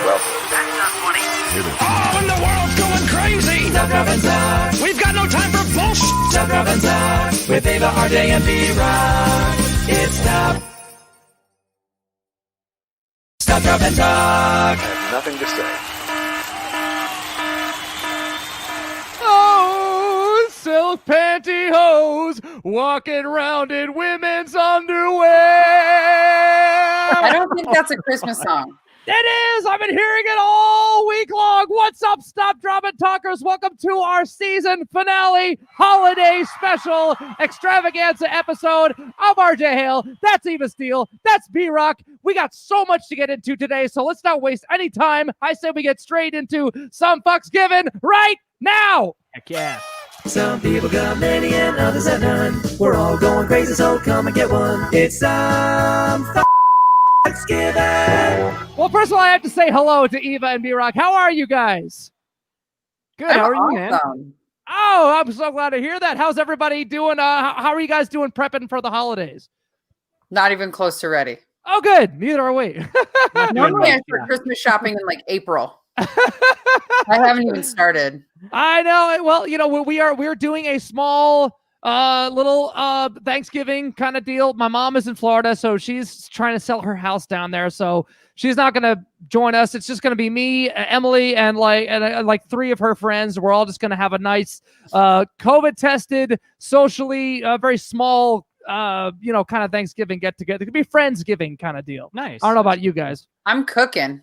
Well, that's not funny. Oh, and the world's going crazy. Stop, drop, and talk. We've got no time for bullshit. Stop, drop, and talk. With Bieber, RJ, and B-Rock. It's Stop, drop, and talk. I have nothing to say. Oh, silk pantyhose, walking around in women's underwear. I don't think that's a Christmas song. It is. I've been hearing it all week long. What's up, Stop, Drop, and Talkers? Welcome to our season finale holiday special extravaganza episode of RJ Hale. That's Eva Steele. That's B-Rock. We got so much to get into today, so let's not waste any time. I say we get straight into some fucks given right now. Heck yeah. Some people got many and others have none. We're all going crazy, so come and get one. It's Thanksgiving. Well, first of all, I have to say hello to Eva and B-Rock. How are you guys? Good. How are you, man? Oh, I'm so glad to hear that. How's everybody doing? How are you guys doing prepping for the holidays? Not even close to ready. Oh, good. Neither are we. Normally I start Christmas shopping in like April. I haven't even started. I know. Well, you know, we're doing a small little Thanksgiving kind of deal. My mom is in Florida, so she's trying to sell her house down there. So she's not going to join us. It's just going to be me, Emily, and like three of her friends. We're all just going to have a nice COVID tested, socially very small, kind of Thanksgiving get together. It could be Friendsgiving kind of deal. Nice. I don't know about you guys. I'm cooking.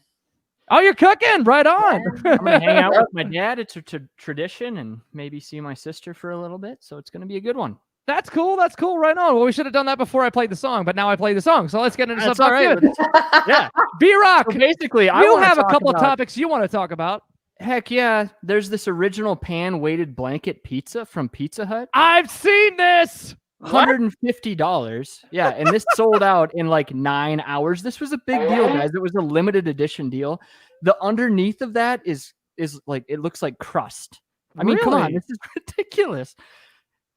Oh, you're cooking. Right on. I'm going to hang out with my dad. It's a tradition, and maybe see my sister for a little bit. So it's going to be a good one. That's cool. That's cool. Right on. Well, we should have done that before I played the song, but now I played the song. So let's get into That's something all right. good. Yeah. B-Rock, So basically, you have a couple of topics you want to talk about. Heck yeah. There's this original pan-weighted blanket pizza from Pizza Hut. I've seen this. $150. Yeah, and this sold out in like 9 hours. This was a big deal, guys. It was a limited edition deal. The underneath of that is like, it looks like crust. I mean, come on, Really? this is ridiculous.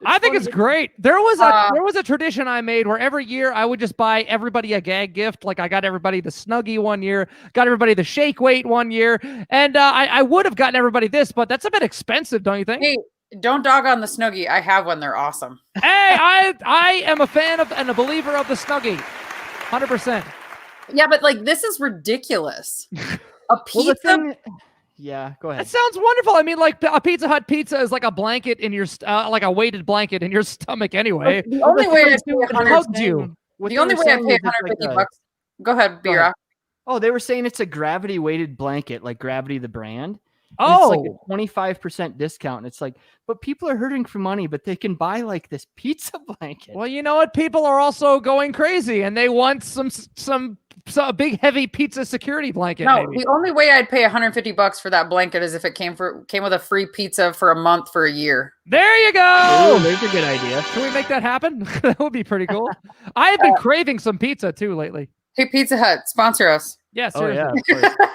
I think funny it's great. There was a tradition I made where every year I would just buy everybody a gag gift. Like I got everybody the Snuggie one year, got everybody the Shake Weight one year, and I would have gotten everybody this, but that's a bit expensive, don't you think? Hey, don't dog on the Snuggie. I have one. They're awesome. Hey, I am a fan of and a believer of the Snuggie, 100%. Yeah, but like this is ridiculous. A pizza. Yeah, go ahead. That sounds wonderful. I mean, like a Pizza Hut pizza is like a blanket in your like a weighted blanket in your stomach anyway. The only way I pay It hugs you. the only way I pay 150 bucks. Go ahead, B-Rock. Oh, they were saying it's a gravity weighted blanket, like Gravity the brand. And Oh, it's like a 25% discount. And it's like, but people are hurting for money, but they can buy like this pizza blanket. well, you know what? People are also going crazy, and they want some big heavy pizza security blanket. No, maybe. the only way I'd pay 150 bucks for that blanket is if it came with a free pizza for a month for a year. There you Oh, go. there's a good idea. Can we make that happen? That would be pretty cool. I have been craving some pizza too lately. Hey, Pizza Hut, sponsor us. Yeah, Oh, seriously. yeah. Of course.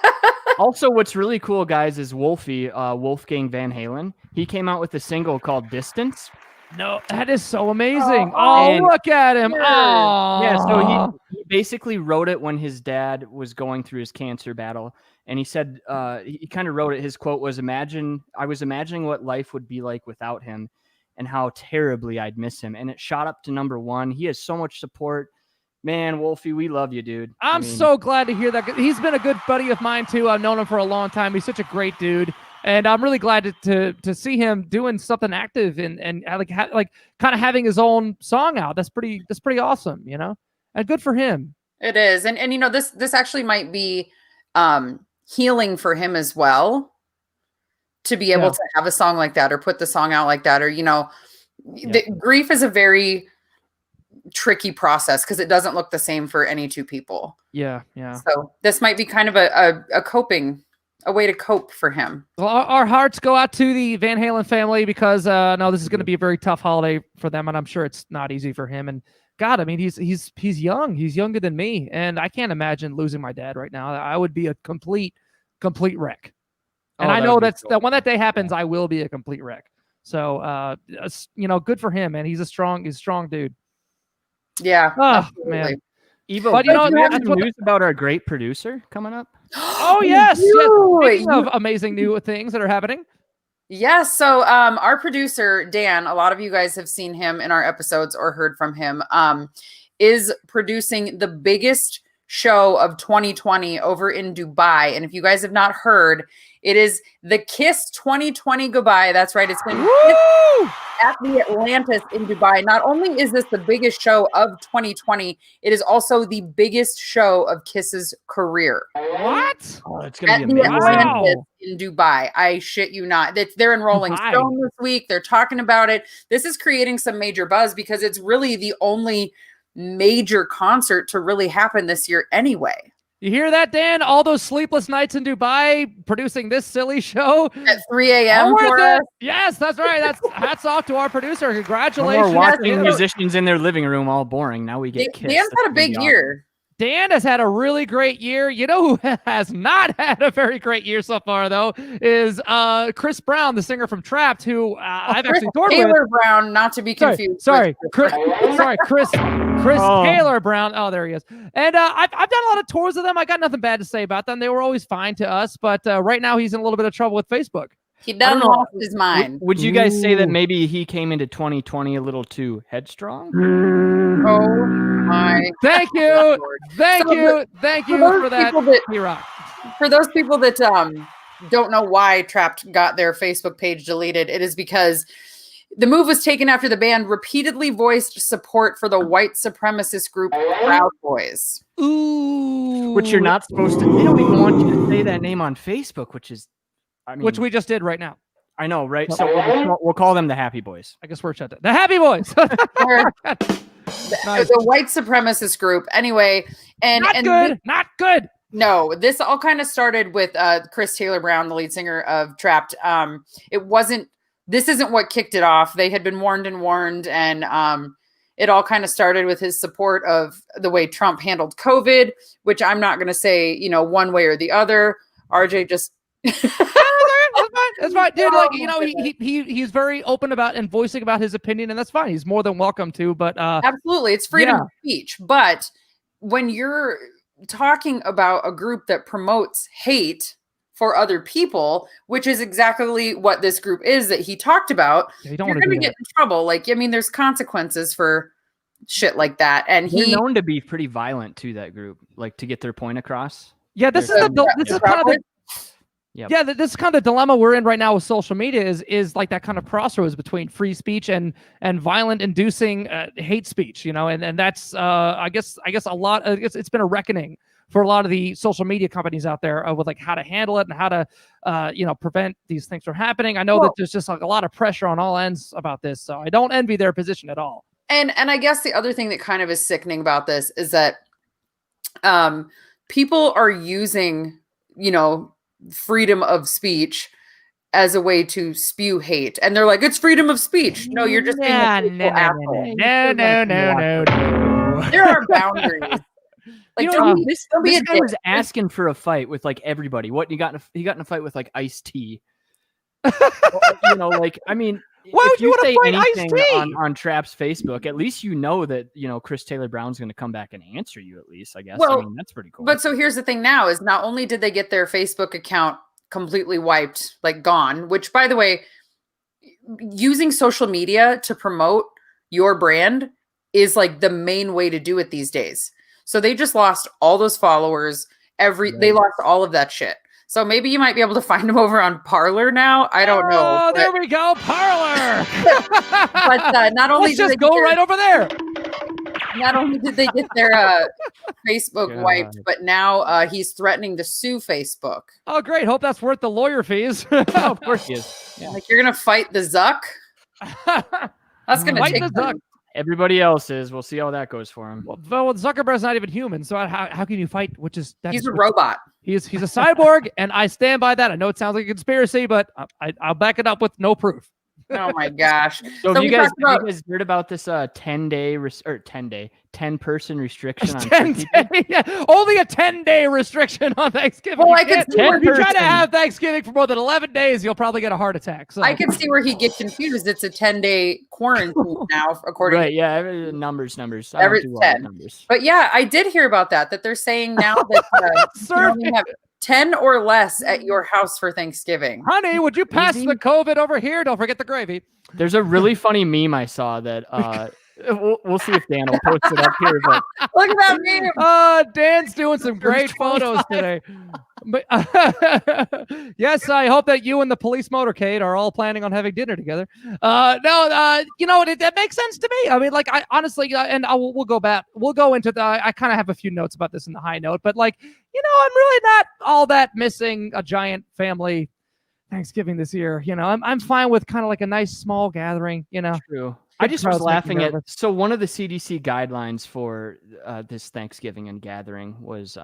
Also, what's really cool, guys, is Wolfie, Wolfgang Van Halen. He came out with a single called Distance. No, that is so amazing. Oh, Oh, look at him. yeah. Oh, Yeah, so he basically wrote it when his dad was going through his cancer battle. And he said, he kind of wrote it. His quote was, I was imagining what life would be like without him and how terribly I'd miss him. And it shot up to #1. He has so much support. Man, Wolfie, we love you, dude. I'm so glad to hear that. He's been a good buddy of mine too. I've known him for a long time. He's such a great dude, and I'm really glad to see him doing something active and like kind of having his own song out. That's pretty awesome, you know, and good for him. It is, and you know this actually might be healing for him as well, to be able to have a song like that or put the song out like that, or the grief is a very tricky process because it doesn't look the same for any two people. Yeah. So this might be kind of a way to cope for him. Well, our hearts go out to the Van Halen family because no, this is going to be a very tough holiday for them, and I'm sure it's not easy for him. And God, I mean, he's young. He's younger than me, and I can't imagine losing my dad right now. I would be a complete wreck. And I know that when that day happens, I will be a complete wreck. So, good for him, man. He's a strong dude. Yeah. Oh, absolutely. man. Evo, But, do you have that's some news about our great producer coming up? Oh yes, yes. You- Speaking of amazing new things that are happening. Yes. So our producer, Dan, a lot of you guys have seen him in our episodes or heard from him, is producing the biggest show of 2020 over in Dubai. And if you guys have not heard, it is the Kiss 2020 Goodbye. That's right. It's going to be at the Atlantis in Dubai. Not only is this the biggest show of 2020, it is also the biggest show of Kiss's career. What? Oh, it's gonna At be the amazing. Atlantis Wow. in Dubai. I shit you not. They're in Rolling Dubai. Stone this week. They're talking about it. This is creating some major buzz because it's really the only major concert to really happen this year anyway. You hear that, Dan? All those sleepless nights in Dubai producing this silly show. At 3 a.m. All worth for it. us. Yes, that's right. That's hats off to our producer. No Congratulations. more watching Dan. musicians in their living room all boring. Now we get Kiss. Dan's That's had a gonna be big awesome. year. Dan has had a really great year. You know who has not had a very great year so far, though, is Chris Brown, the singer from Trapped, who I've actually toured with. Taylor Brown, not to be confused. Sorry, with Chris. Sorry, Chris Oh. Taylor Brown. Oh, there he is. And I've done a lot of tours with them. I got nothing bad to say about them. They were always fine to us. But right now, he's in a little bit of trouble with Facebook. He done know. lost his mind. Would you guys say that Ooh. maybe he came into 2020 a little too headstrong? Oh my. Thank you, Lord. thank So you, thank you those for that, people that- P-Rock. For those people that don't know why Trapped got their Facebook page deleted, it is because the move was taken after the band repeatedly voiced support for the white supremacist group Proud Boys. Ooh, Which you're not supposed to. They don't even want you to say that name on Facebook, which is, I mean, which we just did right now. I know, right? So we'll call them the Happy Boys. I guess we're shut down. The Happy Boys. They're Nice. the white supremacist group. Anyway, and Not and good. Not good. no, this all kind of started with Chris Taylor Brown, the lead singer of Trapped. This isn't what kicked it off. They had been warned, and it all kind of started with his support of the way Trump handled COVID, which I'm not going to say, one way or the other. RJ just That's fine, dude. Like, he's very open about and voicing about his opinion, and that's fine. He's more than welcome to. But absolutely, it's freedom Yeah. of speech. But when you're talking about a group that promotes hate for other people, which is exactly what this group is that he talked about, you don't you're want to going do to get in trouble. Like, I mean, there's consequences for shit like that. And They're he, known to be pretty violent too. That group, like to get their point across. Yeah, this is They're- this is kind of the Yep. yeah. This is kind of the dilemma we're in right now with social media. Is like that kind of crossroads between free speech and violent inducing hate speech. And that's I guess a lot. It's been a reckoning for a lot of the social media companies out there with like how to handle it and how to prevent these things from happening. I know that there's just like a lot of pressure on all ends about this, so I don't envy their position at all. and I guess the other thing that kind of is sickening about this is that people are using, freedom of speech as a way to spew hate. And they're like, it's freedom of speech. No, you're just being a hateful asshole. No. There are boundaries. Like, don't be This a guy dick. was asking for a fight with like everybody. What he got in a fight with like Ice-T. I mean, Why if would you you wanna say fight anything Ice-T? on Trap's Facebook, at least you know that Chris Taylor Brown's going to come back and answer you. At least, I guess. Well, I mean, that's pretty cool. But so here's the thing now is not only did they get their Facebook account completely wiped, like gone, which by the way, using social media to promote your brand is like the main way to do it these days. So they just lost all those followers, they lost all of that shit. So maybe you might be able to find them over on Parler now. I don't know. Oh, there we go, Parlor. But not only Let's just go right over there. Not only did they get their Facebook God. wiped, but now he's threatening to sue Facebook. Oh, great. Hope that's worth the lawyer fees. Oh, of course he is. Yeah. Like, you're gonna fight the Zuck? That's gonna Fight take the Zuck. Everybody else is. We'll see how that goes for him. Well, Zuckerberg's not even human, so how can you fight? He's a robot. He's a cyborg, and I stand by that. I know it sounds like a conspiracy, but I'll back it up with no proof. Oh my gosh. So, So have we you guys talked about- heard about this 10-person restriction on 10 turkey day? day, yeah, only a 10-day restriction on Thanksgiving. Well, You I could can't- see where if you try to 10%. have Thanksgiving for more than 11 days, you'll probably get a heart attack. So I can see where he gets confused. It's a 10-day quarantine now, according Right, to yeah, numbers. I don't Every do well with 10. numbers. But yeah, I did hear about that they're saying now that you Survey. only have 10 or less at your house for Thanksgiving. Honey, would you pass the COVID over here? Don't forget the gravy. There's a really funny meme I saw that we'll see if Dan will post it up here. But Look at that meme. Dan's doing some great photos today. But yes, I hope that you and the police motorcade are all planning on having dinner together. No, you know, that makes sense to me. I mean, like, I honestly, and we'll go back. We'll go into I kind of have a few notes about this in the high note, but like, you know, I'm really not all that missing a giant family Thanksgiving this year. You know, I'm fine with kind of like a nice small gathering, you know. True. I just was laughing at, so one of the CDC guidelines for this Thanksgiving and gathering was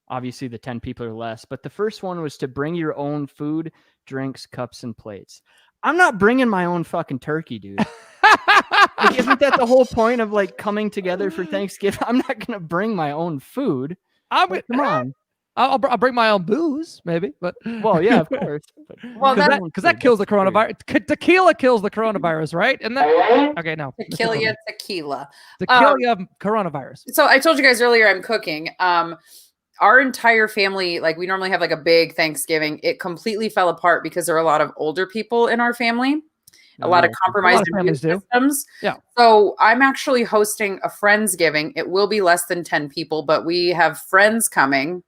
obviously the 10 people or less, but the first one was to bring your own food, drinks, cups, and plates. I'm not bringing my own fucking turkey, dude. Like, isn't that the whole point of like coming together for Thanksgiving? I'm not going to bring my own food. Come on. I'll bring my own booze, maybe, but well, yeah, of course. Well, because that kills the coronavirus. Tequila kills the coronavirus, right? And that okay, no, tequila. Coronavirus. So I told you guys earlier I'm cooking. Our entire family, like we normally have like a big Thanksgiving. It completely fell apart because there are a lot of older people in our family. A lot of compromised immune systems. Yeah. So I'm actually hosting a Friendsgiving. It will be less than 10 people, but we have friends coming.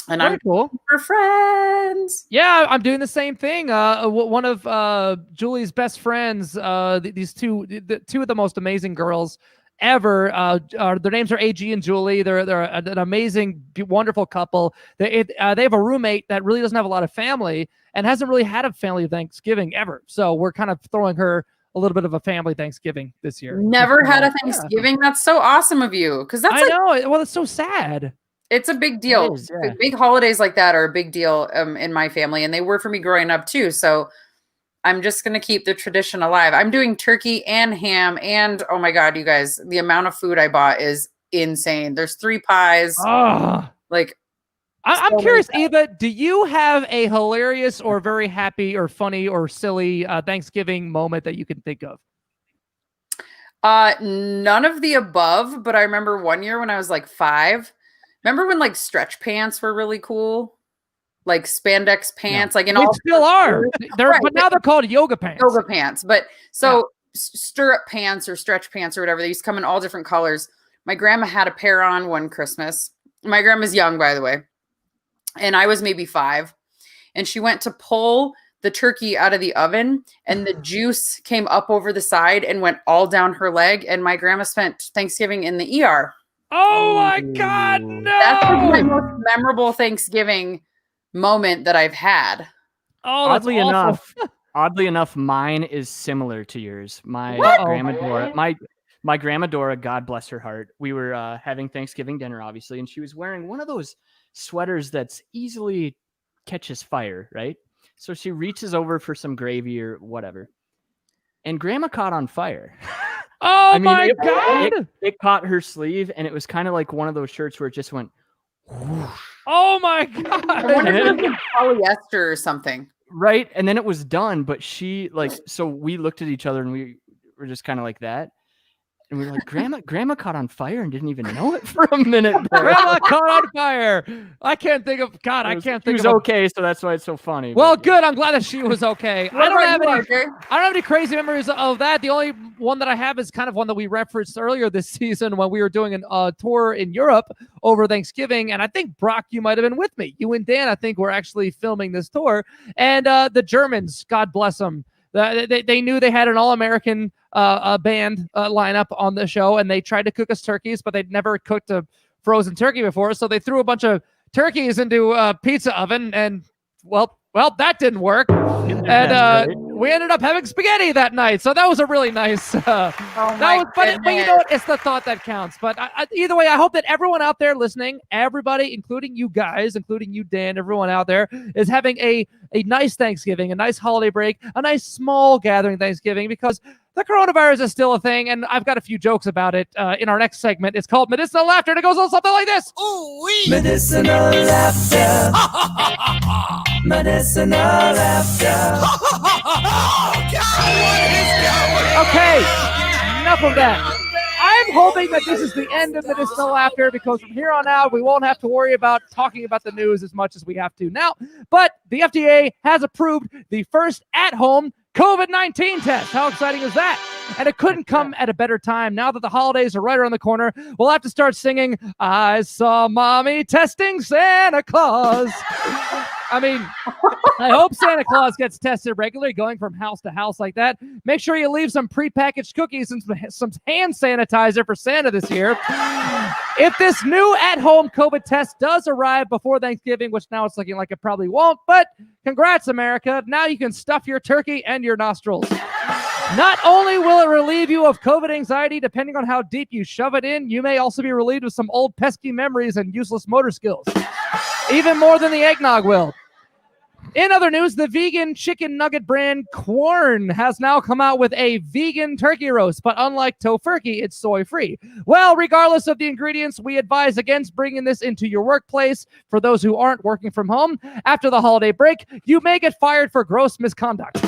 And very I'm cool for friends. Yeah, I'm doing the same thing. One of Julie's best friends, these two of the most amazing girls ever. Their names are AG and Julie. They're an amazing, wonderful couple. They have a roommate that really doesn't have a lot of family and hasn't really had a family Thanksgiving ever. So we're kind of throwing her a little bit of a family Thanksgiving this year. Never had a Thanksgiving. Yeah. That's so awesome of you, because that's know. Well, it's so sad. It's a big deal. Yeah. Big holidays like that are a big deal in my family, and they were for me growing up too. So I'm just going to keep the tradition alive. I'm doing turkey and ham, and oh my God, you guys, the amount of food I bought is insane. There's 3 pies. Like, I'm curious, Eva, do you have a hilarious or very happy or funny or silly Thanksgiving moment that you can think of? None of the above, but I remember one year when I was like 5. Remember when like stretch pants were really cool? Like spandex pants, like in all still are. But now they're called yoga pants. Yoga pants. But so stirrup pants or stretch pants or whatever, they used to come in all different colors. My grandma had a pair on one Christmas. My grandma's young, by the way. And I was maybe 5. And she went to pull the turkey out of the oven, and the juice came up over the side and went all down her leg. And my grandma spent Thanksgiving in the ER. Oh my God, no! That's my most memorable Thanksgiving moment that I've had. Oh, oddly enough, mine is similar to yours. My grandma Dora, my grandma Dora, God bless her heart. We were having Thanksgiving dinner, obviously, and she was wearing one of those sweaters that's easily catches fire, right? So she reaches over for some gravy or whatever, and Grandma caught on fire. Oh, my God! It caught her sleeve, and it was kind of like one of those shirts where it just went whoosh. Oh, my God! I wonder if it was polyester or something. Right? And then it was done, but she, like, so we looked at each other, and we were just kind of like that. And we were like, Grandma caught on fire and didn't even know it for a minute. Grandma caught on fire. I can't think of God. I can't think of. She was okay, so that's why it's so funny. Well, good. I'm glad that she was okay. I don't have any crazy memories of that. The only one that I have is kind of one that we referenced earlier this season when we were doing a tour in Europe over Thanksgiving, and I think Brock, you might have been with me. You and Dan, I think, were actually filming this tour, and the Germans, God bless them. They knew they had an all-American band lineup on the show, and they tried to cook us turkeys, but they'd never cooked a frozen turkey before. So they threw a bunch of turkeys into a pizza oven, and well, that didn't work. And we ended up having spaghetti that night. So that was a really nice. That was funny, but you know what? It's the thought that counts. But either way, I hope that everyone out there listening, everybody, including you guys, including you, Dan, everyone out there, is having a nice Thanksgiving, a nice holiday break, a nice small gathering Thanksgiving, because the coronavirus is still a thing, and I've got a few jokes about it in our next segment. It's called Medicinal Laughter, and it goes on something like this. Ooh-wee. Medicinal laughter. Medicinal laughter. Oh, God, what is going on? Okay, enough of that. I'm hoping that this is the end of Medicinal Laughter, because from here on out, we won't have to worry about talking about the news as much as we have to now. But the FDA has approved the first at-home COVID-19 test. How exciting is that? And it couldn't come at a better time. Now that the holidays are right around the corner, we'll have to start singing, I saw mommy testing Santa Claus. I mean, I hope Santa Claus gets tested regularly, going from house to house like that. Make sure you leave some prepackaged cookies and some hand sanitizer for Santa this year. If this new at-home COVID test does arrive before Thanksgiving, which now it's looking like it probably won't, but congrats, America. Now you can stuff your turkey and your nostrils. Not only will it relieve you of COVID anxiety, depending on how deep you shove it in, you may also be relieved of some old pesky memories and useless motor skills. Even more than the eggnog will. In other news, the vegan chicken nugget brand Quorn has now come out with a vegan turkey roast, but unlike Tofurkey, it's soy-free. Well, regardless of the ingredients, we advise against bringing this into your workplace. For those who aren't working from home, after the holiday break, you may get fired for gross misconduct.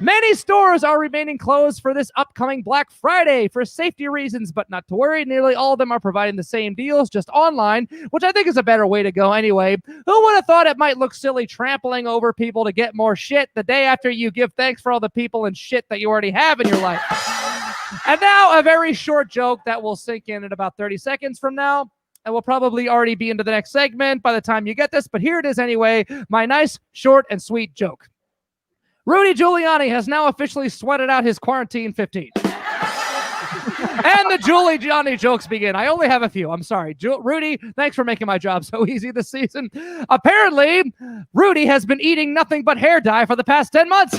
Many stores are remaining closed for this upcoming Black Friday for safety reasons, but not to worry. Nearly all of them are providing the same deals, just online, which I think is a better way to go anyway. Who would have thought it might look silly trampling over people to get more shit the day after you give thanks for all the people and shit that you already have in your life? And now a very short joke that will sink in about 30 seconds from now. And we'll probably already be into the next segment by the time you get this, but here it is anyway. My nice, short, and sweet joke. Rudy Giuliani has now officially sweated out his quarantine 15. And the Giuliani jokes begin. I only have a few. I'm sorry. Rudy, thanks for making my job so easy this season. Apparently, Rudy has been eating nothing but hair dye for the past 10 months.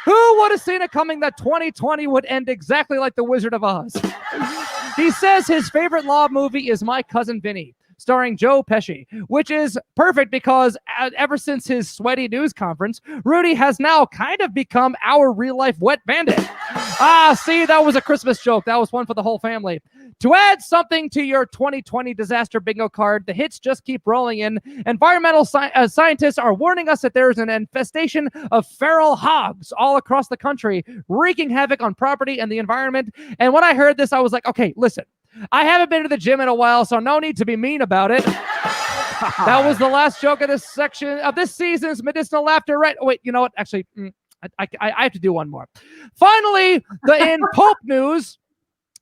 Who would have seen it coming that 2020 would end exactly like The Wizard of Oz? He says his favorite law movie is My Cousin Vinny, starring Joe Pesci, which is perfect because ever since his sweaty news conference, Rudy has now kind of become our real-life wet bandit. See, that was a Christmas joke. That was one for the whole family. To add something to your 2020 disaster bingo card, the hits just keep rolling in. Environmental scientists are warning us that there is an infestation of feral hogs all across the country, wreaking havoc on property and the environment. And when I heard this, I was like, okay, listen. I haven't been to the gym in a while, so no need to be mean about it. That was the last joke of this section of this season's Medicinal Laughter. Right? Oh, wait, you know what? Actually, I have to do one more. Finally, in Pope news,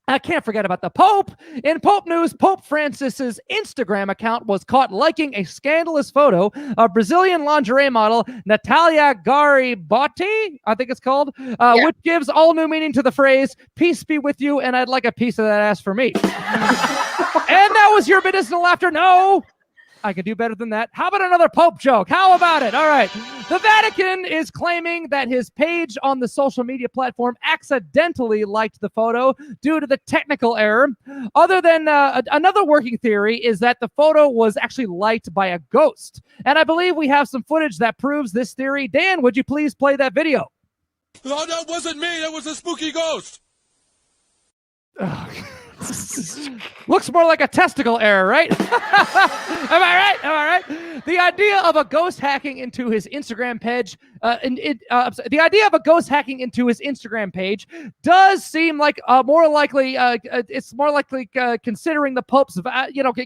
I can't forget about the Pope. In Pope news, Pope Francis's Instagram account was caught liking a scandalous photo of Brazilian lingerie model Natalia Garibaldi, I think it's called, which gives all new meaning to the phrase, peace be with you, and I'd like a piece of that ass for me. And that was your Medicinal Laughter. No, I could do better than that. How about another Pope joke? How about it? All right. The Vatican is claiming that his page on the social media platform accidentally liked the photo due to the technical error. Other than another working theory is that the photo was actually liked by a ghost. And I believe we have some footage that proves this theory. Dan, would you please play that video? No, that wasn't me. That was a spooky ghost. Looks more like a testicle error, right? Am I right? Am I right? The idea of a ghost hacking into his Instagram page, the idea of a ghost hacking into his Instagram page does seem like more likely. It's more likely considering the Pope's,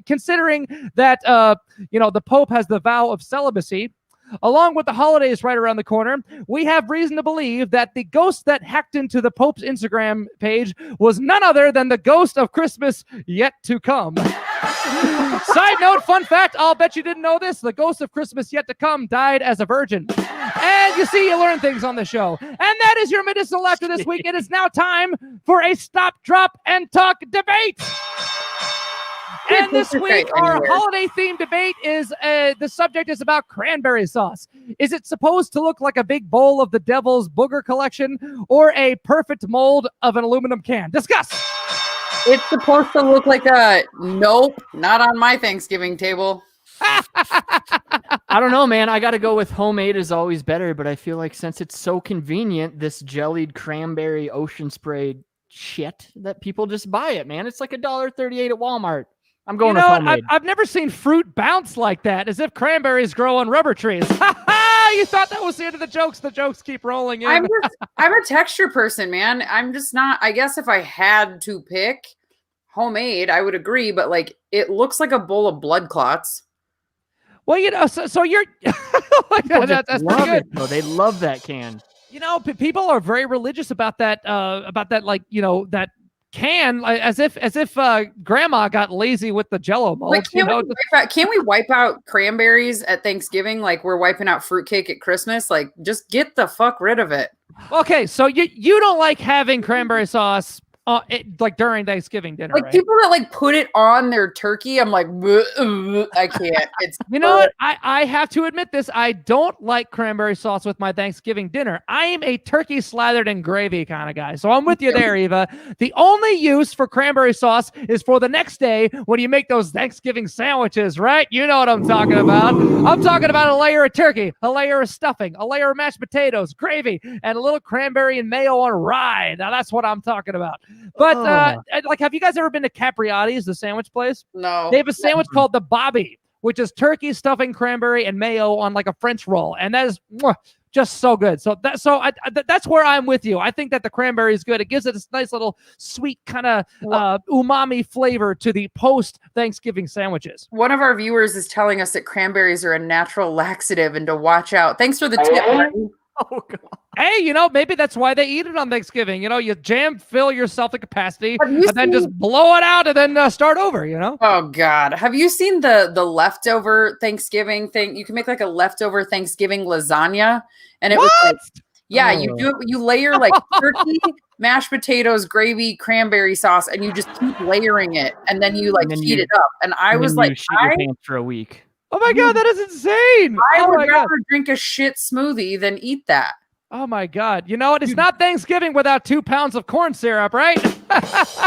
considering that the Pope has the vow of celibacy. Along with the holidays right around the corner, we have reason to believe that the ghost that hacked into the Pope's Instagram page was none other than the ghost of Christmas yet to come. Side note, fun fact, I'll bet you didn't know this. The ghost of Christmas yet to come died as a virgin. And you see, you learn things on the show. And that is your Medicinal Laughter this week. It is now time for a stop, drop, and talk debate. And this week, our holiday-themed debate is, the subject is about cranberry sauce. Is it supposed to look like a big bowl of the devil's booger collection or a perfect mold of an aluminum can? Discuss! It's supposed to look like a nope, not on my Thanksgiving table. I don't know, man. I got to go with homemade is always better, but I feel like since it's so convenient, this jellied cranberry ocean spray shit, that people just buy it, man. It's like $1.38 at Walmart. I'm going with homemade. I've never seen fruit bounce like that, as if cranberries grow on rubber trees. You thought that was the end of the jokes. The jokes keep rolling in. I'm a texture person, man. I'm just not. I guess if I had to pick homemade, I would agree. But like, it looks like a bowl of blood clots. Well, so you're. That's pretty love good. it, though. They love that can. People are very religious about that. Like that can, as if grandma got lazy with the Jello mold. Like, can we wipe out cranberries at Thanksgiving like we're wiping out fruitcake at Christmas? Like, just get the fuck rid of it. Okay, so you don't like having cranberry sauce like during Thanksgiving dinner, like, right? People that like put it on their turkey, I'm like, I can't. It's what? I have to admit this. I don't like cranberry sauce with my Thanksgiving dinner. I am a turkey slathered in gravy kind of guy. So I'm with you there, Eva. The only use for cranberry sauce is for the next day when you make those Thanksgiving sandwiches, right? You know what I'm talking about. I'm talking about a layer of turkey, a layer of stuffing, a layer of mashed potatoes, gravy, and a little cranberry and mayo on rye. Now that's what I'm talking about. But like, have you guys ever been to Capriati's, the sandwich place? No. They have a sandwich called the Bobby, which is turkey, stuffing, cranberry, and mayo on like a French roll, and that is just so good. So that's where I'm with you. I think that the cranberry is good. It gives it this nice little sweet kind of umami flavor to the post Thanksgiving sandwiches. One of our viewers is telling us that cranberries are a natural laxative and to watch out. Thanks for the tip, Martin. Oh, God. Hey, maybe that's why they eat it on Thanksgiving. You fill yourself to capacity, and then just blow it out and then start over, Oh, God. Have you seen the leftover Thanksgiving thing? You can make like a leftover Thanksgiving lasagna. And it was like, yeah, you do it. You layer like turkey, mashed potatoes, gravy, cranberry sauce, and you just keep layering it. And then you like heat it up. And I was like, shit your pants for a week. Oh my God, that is insane. I would rather drink a shit smoothie than eat that. Oh my God. You know what? It's not Thanksgiving without 2 pounds of corn syrup, right?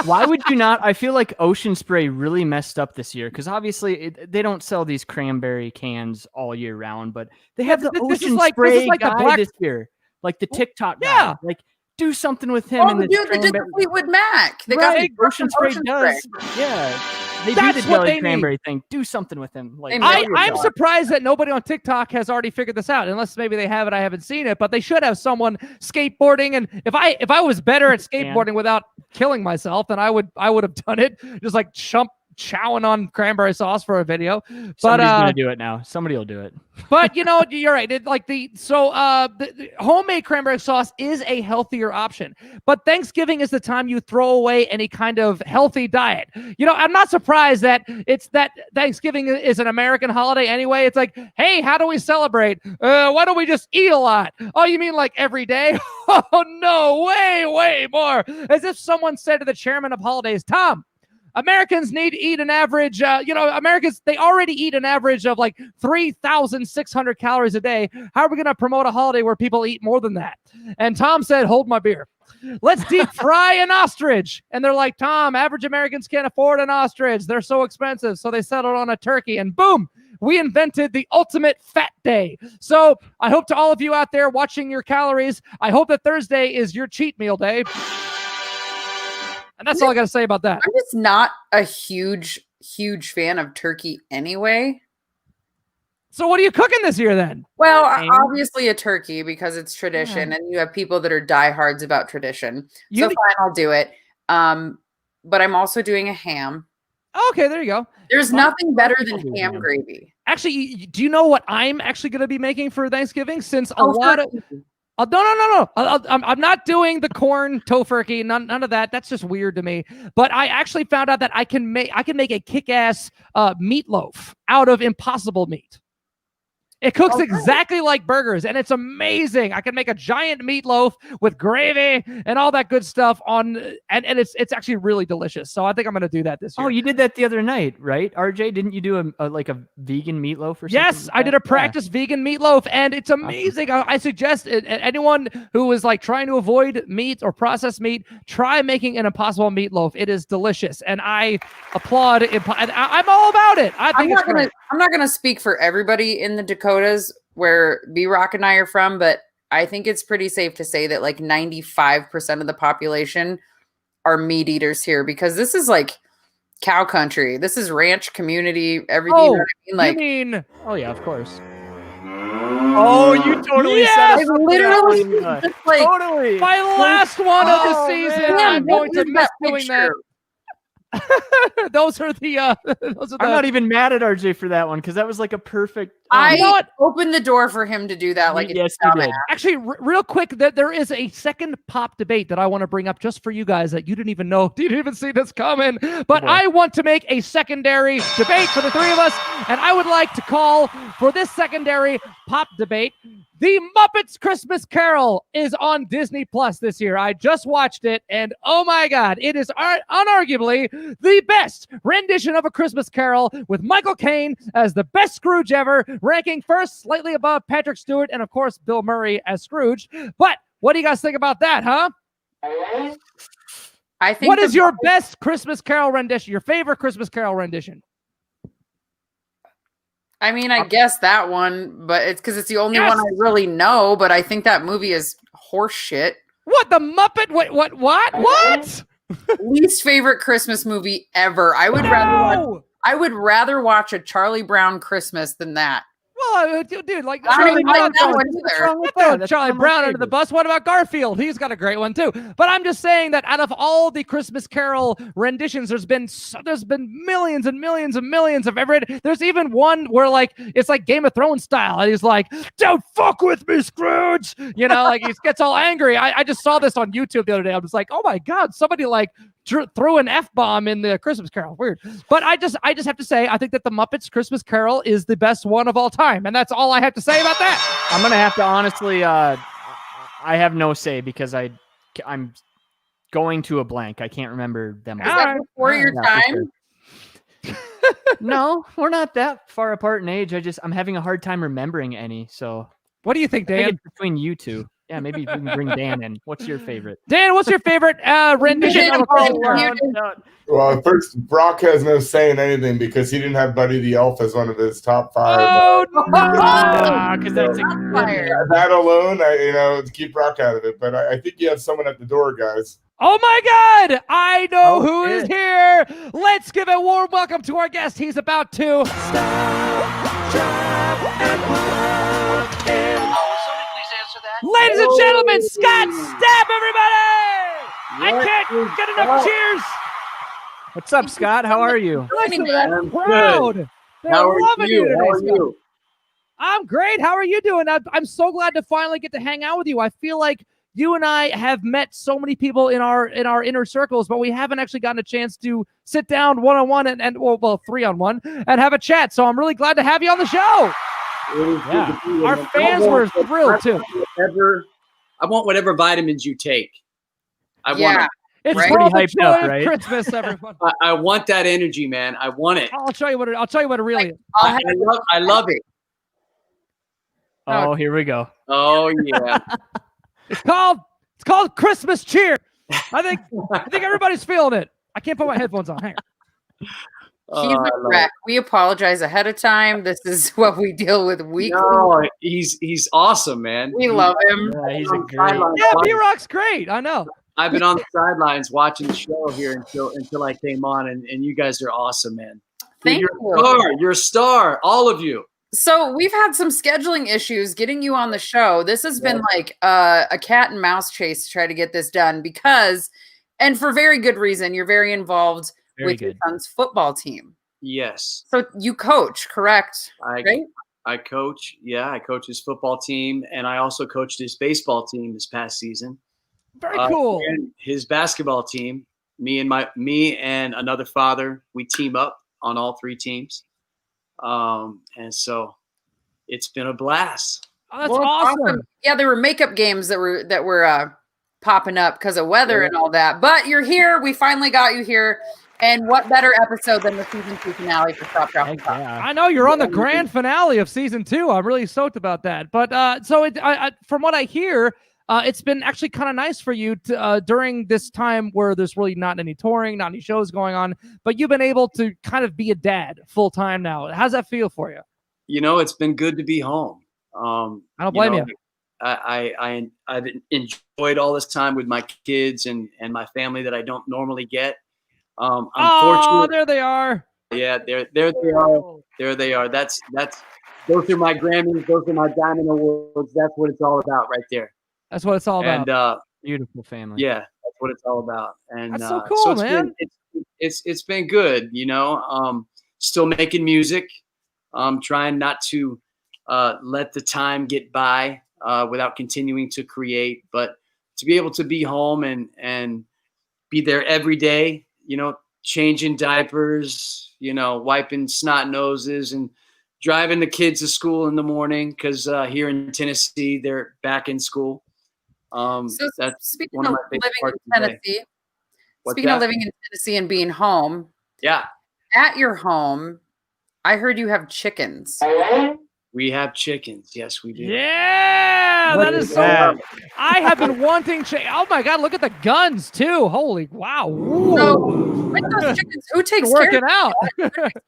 Why would you not? I feel like Ocean Spray really messed up this year because obviously they don't sell these cranberry cans all year round, but they have the Ocean Spray guy this year, like the TikTok guy. Like, do something with him. The dude that did the Fleetwood Mac. They got Ocean Spray does. Yeah. They do the jelly cranberry thing. Do something with him. Like, I'm surprised that nobody on TikTok has already figured this out, unless maybe they have it. I haven't seen it, but they should have someone skateboarding. And if I was better at skateboarding without killing myself, then I would have done it. Just like chowing on cranberry sauce for a video. But somebody's gonna do it now. Somebody will do it. But you're right. The homemade cranberry sauce is a healthier option. But Thanksgiving is the time you throw away any kind of healthy diet. I'm not surprised that Thanksgiving is an American holiday anyway. It's like, hey, how do we celebrate? Why don't we just eat a lot? Oh, you mean like every day? Oh no, way more. As if someone said to the chairman of holidays, Tom, Americans need to eat an average, Americans, they already eat an average of like 3,600 calories a day. How are we going to promote a holiday where people eat more than that? And Tom said, hold my beer. Let's deep fry an ostrich. And they're like, Tom, average Americans can't afford an ostrich. They're so expensive. So they settled on a turkey and boom, we invented the ultimate fat day. So I hope to all of you out there watching your calories, I hope that Thursday is your cheat meal day. And that's all I got to say about that. I'm just not a huge fan of turkey anyway. So what are you cooking this year then? Well, obviously a turkey because it's tradition, and you have people that are diehards about tradition. So fine, I'll do it. But I'm also doing a ham. Okay, there you go. There's nothing better than ham gravy. Actually, do you know what I'm actually going to be making for Thanksgiving? Since a lot of... No. I'm not doing the corn tofurkey. None of that. That's just weird to me. But I actually found out that I can make a kick-ass meatloaf out of impossible meat. It cooks exactly like burgers, and it's amazing. I can make a giant meatloaf with gravy and all that good stuff and it's actually really delicious. So I think I'm going to do that this year. Oh, you did that the other night, right? RJ, didn't you do a vegan meatloaf or something? Yes, I did a practice vegan meatloaf, and it's amazing. I suggest anyone who is like trying to avoid meat or processed meat, try making an impossible meatloaf. It is delicious, and I applaud. I'm all about it. I think I'm not gonna speak for everybody in the Dakotas where B-Rock and I are from, but I think it's pretty safe to say that like 95% of the population are meat eaters here because this is like cow country. This is ranch community. Everything. Oh, oh yeah, of course. Oh, you totally Yes! said it. I literally just like Totally. My last one of the Oh, season. man. I'm going to what is miss that doing that. picture? Those are the I'm not even mad at RJ for that one because that was like a perfect. I You know what? opened the door for him to do that. Like, yes, a you dumbass. did. Actually, real quick, there is a second pop debate that I want to bring up just for you guys that you didn't even know. You didn't even see this coming. But boy. I want to make a secondary debate for the three of us. And I would like to call for this secondary pop debate. The Muppets Christmas Carol is on Disney Plus this year. I just watched it, and oh my God, it is unarguably the best rendition of A Christmas Carol, with Michael Caine as the best Scrooge ever, ranking first, slightly above Patrick Stewart, and of course, Bill Murray as Scrooge. But what do you guys think about that, huh? I think What is your Muppets- best Christmas Carol rendition, your favorite Christmas Carol rendition? I mean, I guess that one, but it's because it's the only Yes! one I really know. But I think that movie is horse shit. What, the Muppet? What? Least favorite Christmas movie ever. I would rather watch a Charlie Brown Christmas than that. Well, dude, like I don't even I'm like not that throwing- one What's either. wrong with I'm throwing that? Charlie That's one of my Brown under the favorites. bus. What about Garfield? He's got a great one too. But I'm just saying that out of all the Christmas Carol renditions, there's been millions and millions and millions of every. There's even one where like it's like Game of Thrones style, and he's like, "Don't fuck with me, Scrooge." You know, like he gets all angry. I just saw this on YouTube the other day. I was like, "Oh my God, somebody like threw an F-bomb in the Christmas Carol." Weird. But I just have to say, I think that the Muppets Christmas Carol is the best one of all time, and that's all I have to say about that. I'm gonna have to honestly. I have no say because I'm going to a blank. I can't remember them. Is all. that Alright. before your Yeah, for time? sure. No, we're not that far apart in age. I'm having a hard time remembering any. So What do you think, I think Dan? it's between you two. Yeah, maybe we can bring Dan in. What's your favorite? Dan, what's your favorite rendition of a Christmas Carol? Well, first, Brock has no say in anything because he didn't have Buddy the Elf as one of his top 5. Oh no! Because that's a Fire. That alone, to keep Brock out of it. But I think you have someone at the door, guys. Oh my God! I know who is shit. here. Let's give a warm welcome to our guest. He's about to. Ladies and gentlemen, Scott Stapp, everybody! I can't get enough cheers. What's up, Scott? How are you? Listen to that I'm crowd. They're How are loving you? today, How are Scott. you? I'm great. How are you doing? I'm so glad to finally get to hang out with you. I feel like you and I have met so many people in our inner circles, but we haven't actually gotten a chance to sit down one-on-one and 3-on-1 and have a chat. So I'm really glad to have you on the show. It is good Yeah. to be here, Our man. fans were thrilled too. I want whatever vitamins you take. I want Yeah. it. It's Right. called the Pretty hyped joy up, of right? Christmas, everyone. I want that energy, man. I want it. I'll tell you what it really is. I'll have I love it. Oh, here we go. Oh yeah. It's called Christmas cheer. I think everybody's feeling it. I can't put my headphones on. Hang on. He's I a love wreck. We apologize ahead of time. This is what we deal with it. weekly. No, he's awesome, man. We love him. Yeah, he's a On the great. sidelines Yeah, watching- B-Rock's great. I know. I've been on the sidelines watching the show here until I came on, and you guys are awesome, man. Thank You're you. a star. You're a star, all of you. So we've had some scheduling issues getting you on the show. This has been like a cat and mouse chase to try to get this done because, and for very good reason, you're very involved Very with your good. son's football team. Yes, So you coach, correct? Right? I coach. Yeah, I coach his football team, and I also coached his baseball team this past season. Very cool. And his basketball team, me and another father, we team up on all 3 teams. And so it's been a blast. Oh, that's Well, awesome. Yeah, there were makeup games that were popping up because of weather and all that. But you're here. We finally got you here. And what better episode than the season 2 finale for Stop, Drop, and Heck Pop? yeah. I know you're on the grand finale of season 2. I'm really stoked about that. But from what I hear, it's been actually kind of nice for you to, during this time where there's really not any touring, not any shows going on, but you've been able to kind of be a dad full time now. How's that feel for you? You know, it's been good to be home. I don't blame you. I've enjoyed all this time with my kids and my family that I don't normally get. I'm Oh, fortunate. there they are. Yeah, there they are. There they are. That's those are my Grammys. Those are my Diamond Awards. That's what it's all about right there. That's what it's all about. And Beautiful family. yeah, that's what it's all about. And That's so cool, man. It's been good, you know. Still making music. Trying not to let the time get by without continuing to create, but to be able to be home and be there every day, you know, changing diapers, you know, wiping snot noses and driving the kids to school in the morning because here in Tennessee, they're back in school. So That's speaking one of of my favorite living parts in of the day. Tennessee, What's speaking of that? living in Tennessee and being home, Yeah, at your home, I heard you have chickens. we have chickens. Yes, we do. Yeah, Look that at is so. that. I have been wanting. Oh my God, look at the guns too. Holy wow! So, Whoa. with those chickens, who takes You're care, working out.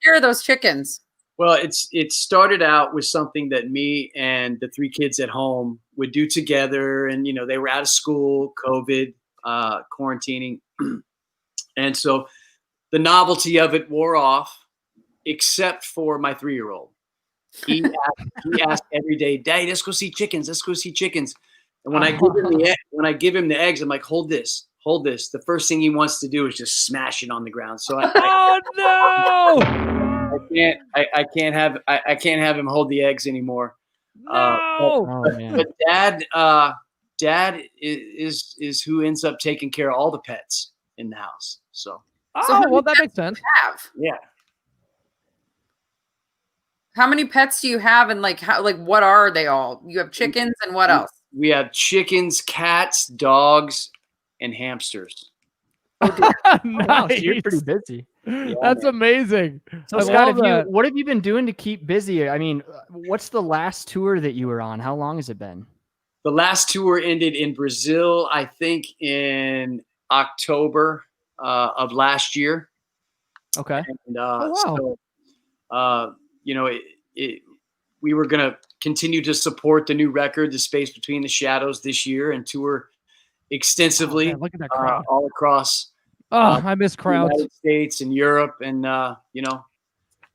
care of those chickens? Well, it started out with something that me and the three kids at home would do together, and you know they were out of school, COVID, quarantining, and so the novelty of it wore off, except for my 3-year-old. He asked every day, "Daddy, let's go see chickens. Let's go see chickens." And when I give him the eggs, I'm like, "Hold this, hold this." The first thing he wants to do is just smash it on the ground. So Oh no! I can't have him hold the eggs anymore. No! Oh man. But dad is who ends up taking care of all the pets in the house. So So how Oh, well, many that makes sense. Have yeah, how many pets do you have, and like how, like what are they all? You have chickens, and what else? we have chickens, cats, dogs, and hamsters. Wow, so Nice. you're pretty busy. That's amazing. So I Scott, love that. what have you been doing to keep busy? I mean, what's the last tour that you were on? How long has it been? The last tour ended in Brazil, I think, in October of last year. Okay. And Oh, wow. so, you know, we were going to continue to support the new record, The Space Between the Shadows, this year and tour extensively Oh, man, look at that crowd. all across Oh, I miss the crowds. United States and Europe. And, you know,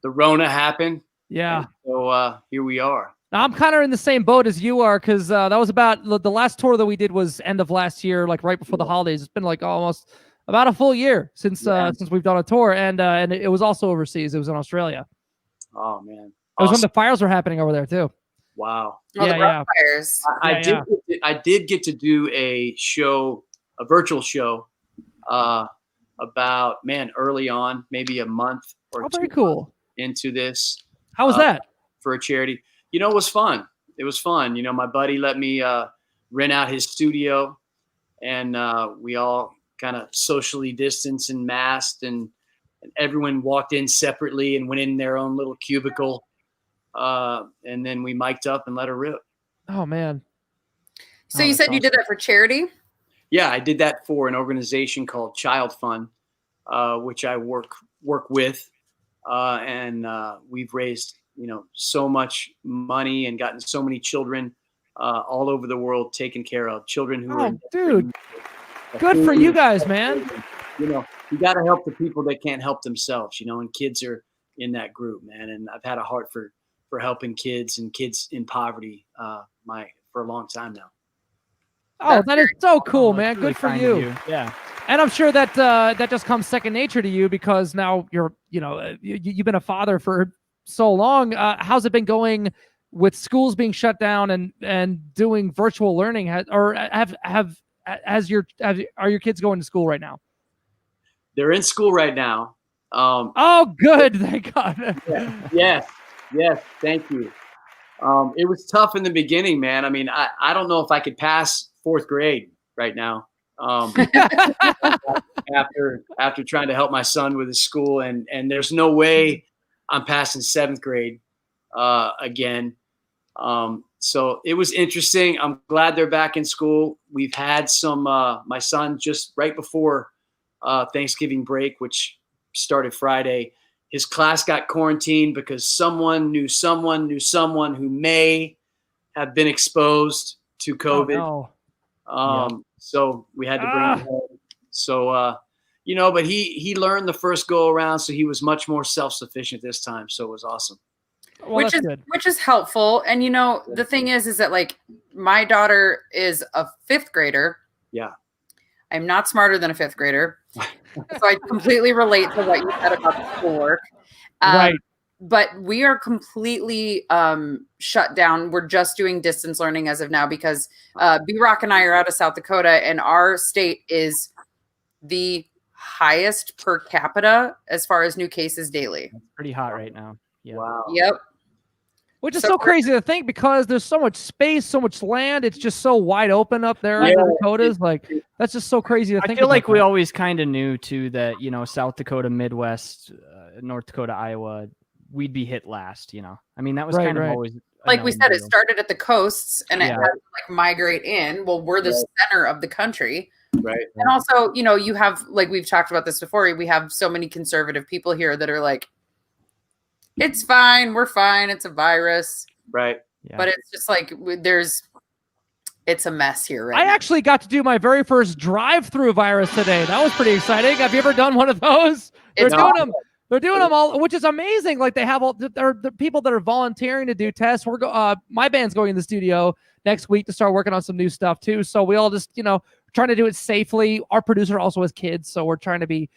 the Rona happened. Yeah. And so here we are. I'm kind of in the same boat as you are because that was about the last tour that we did was end of last year, like right before the holidays. It's been like almost about a full year since we've done a tour, and it was also overseas. It was in Australia. Oh, man. It was when the fires were happening over there too. Wow. Oh, Yeah, the yeah. fires. I did get to do a virtual show about, early on, maybe a month or Oh, two very cool. into this. How was that? For a charity? You know, it was fun. It was fun. You know, my buddy let me rent out his studio, and we all kind of socially distanced and masked, and everyone walked in separately and went in their own little cubicle. And then we mic'd up and let her rip. Oh man. So you said you did that for charity? Yeah, I did that for an organization called Child Fund, which I work with, and we've raised, you know, so much money and gotten so many children all over the world taken care of. Children who are dude, good for you guys, man. You know, you got to help the people that can't help themselves. You know, and kids are in that group, man. And I've had a heart for helping kids and kids in poverty for a long time now. Oh, that is so cool, Oh, man. that's really Good for kind you. of you. Yeah. And I'm sure that that just comes second nature to you because now you've been a father for so long. How's it been going with schools being shut down and doing virtual learning? Are your kids going to school right now? They're in school right now. Oh, good. Thank God. Yes. Thank you. It was tough in the beginning, man. I mean, I don't know if I could pass 4th grade right now. After trying to help my son with his school, and there's no way I'm passing 7th grade again. So it was interesting. I'm glad they're back in school. We've had some my son just right before Thanksgiving break, which started Friday. His class got quarantined because someone knew someone who may have been exposed to COVID. Oh, no. So we had to bring him home. So, but he learned the first go around, so he was much more self-sufficient this time. So it was awesome. Well, that's good. Which is helpful. And you know, the thing is that like my daughter is a 5th grader. Yeah. I'm not smarter than a 5th grader. So I completely relate to what you said about the schoolwork. Right. But we are completely shut down. We're just doing distance learning as of now because B-Rock and I are out of South Dakota, and our state is the highest per capita as far as new cases daily. It's pretty hot right now. Yeah. Wow. Yep. Which is so crazy to think because there's so much space, so much land. It's just so wide open up there in the Dakotas. Like that's just so crazy to think. I feel like we always kind of knew too that, you know, South Dakota, Midwest, North Dakota, Iowa, we'd be hit last, you know. I mean, that was kind of always like we said, it started at the coasts and it had to like migrate in. Well, we're the center of the country. Right. And also, you know, you have, like we've talked about this before, we have so many conservative people here that are like, it's fine, we're fine, it's a virus. Right. Yeah. But it's just like it's a mess here right I now. actually got to do my very first drive-through virus today. That was pretty exciting. Have you ever done one of those? They're doing them all, which is amazing. Like they have all the people that are volunteering to do tests. My band's going in the studio next week to start working on some new stuff too. So we all just, you know, trying to do it safely. Our producer also has kids, so we're trying to be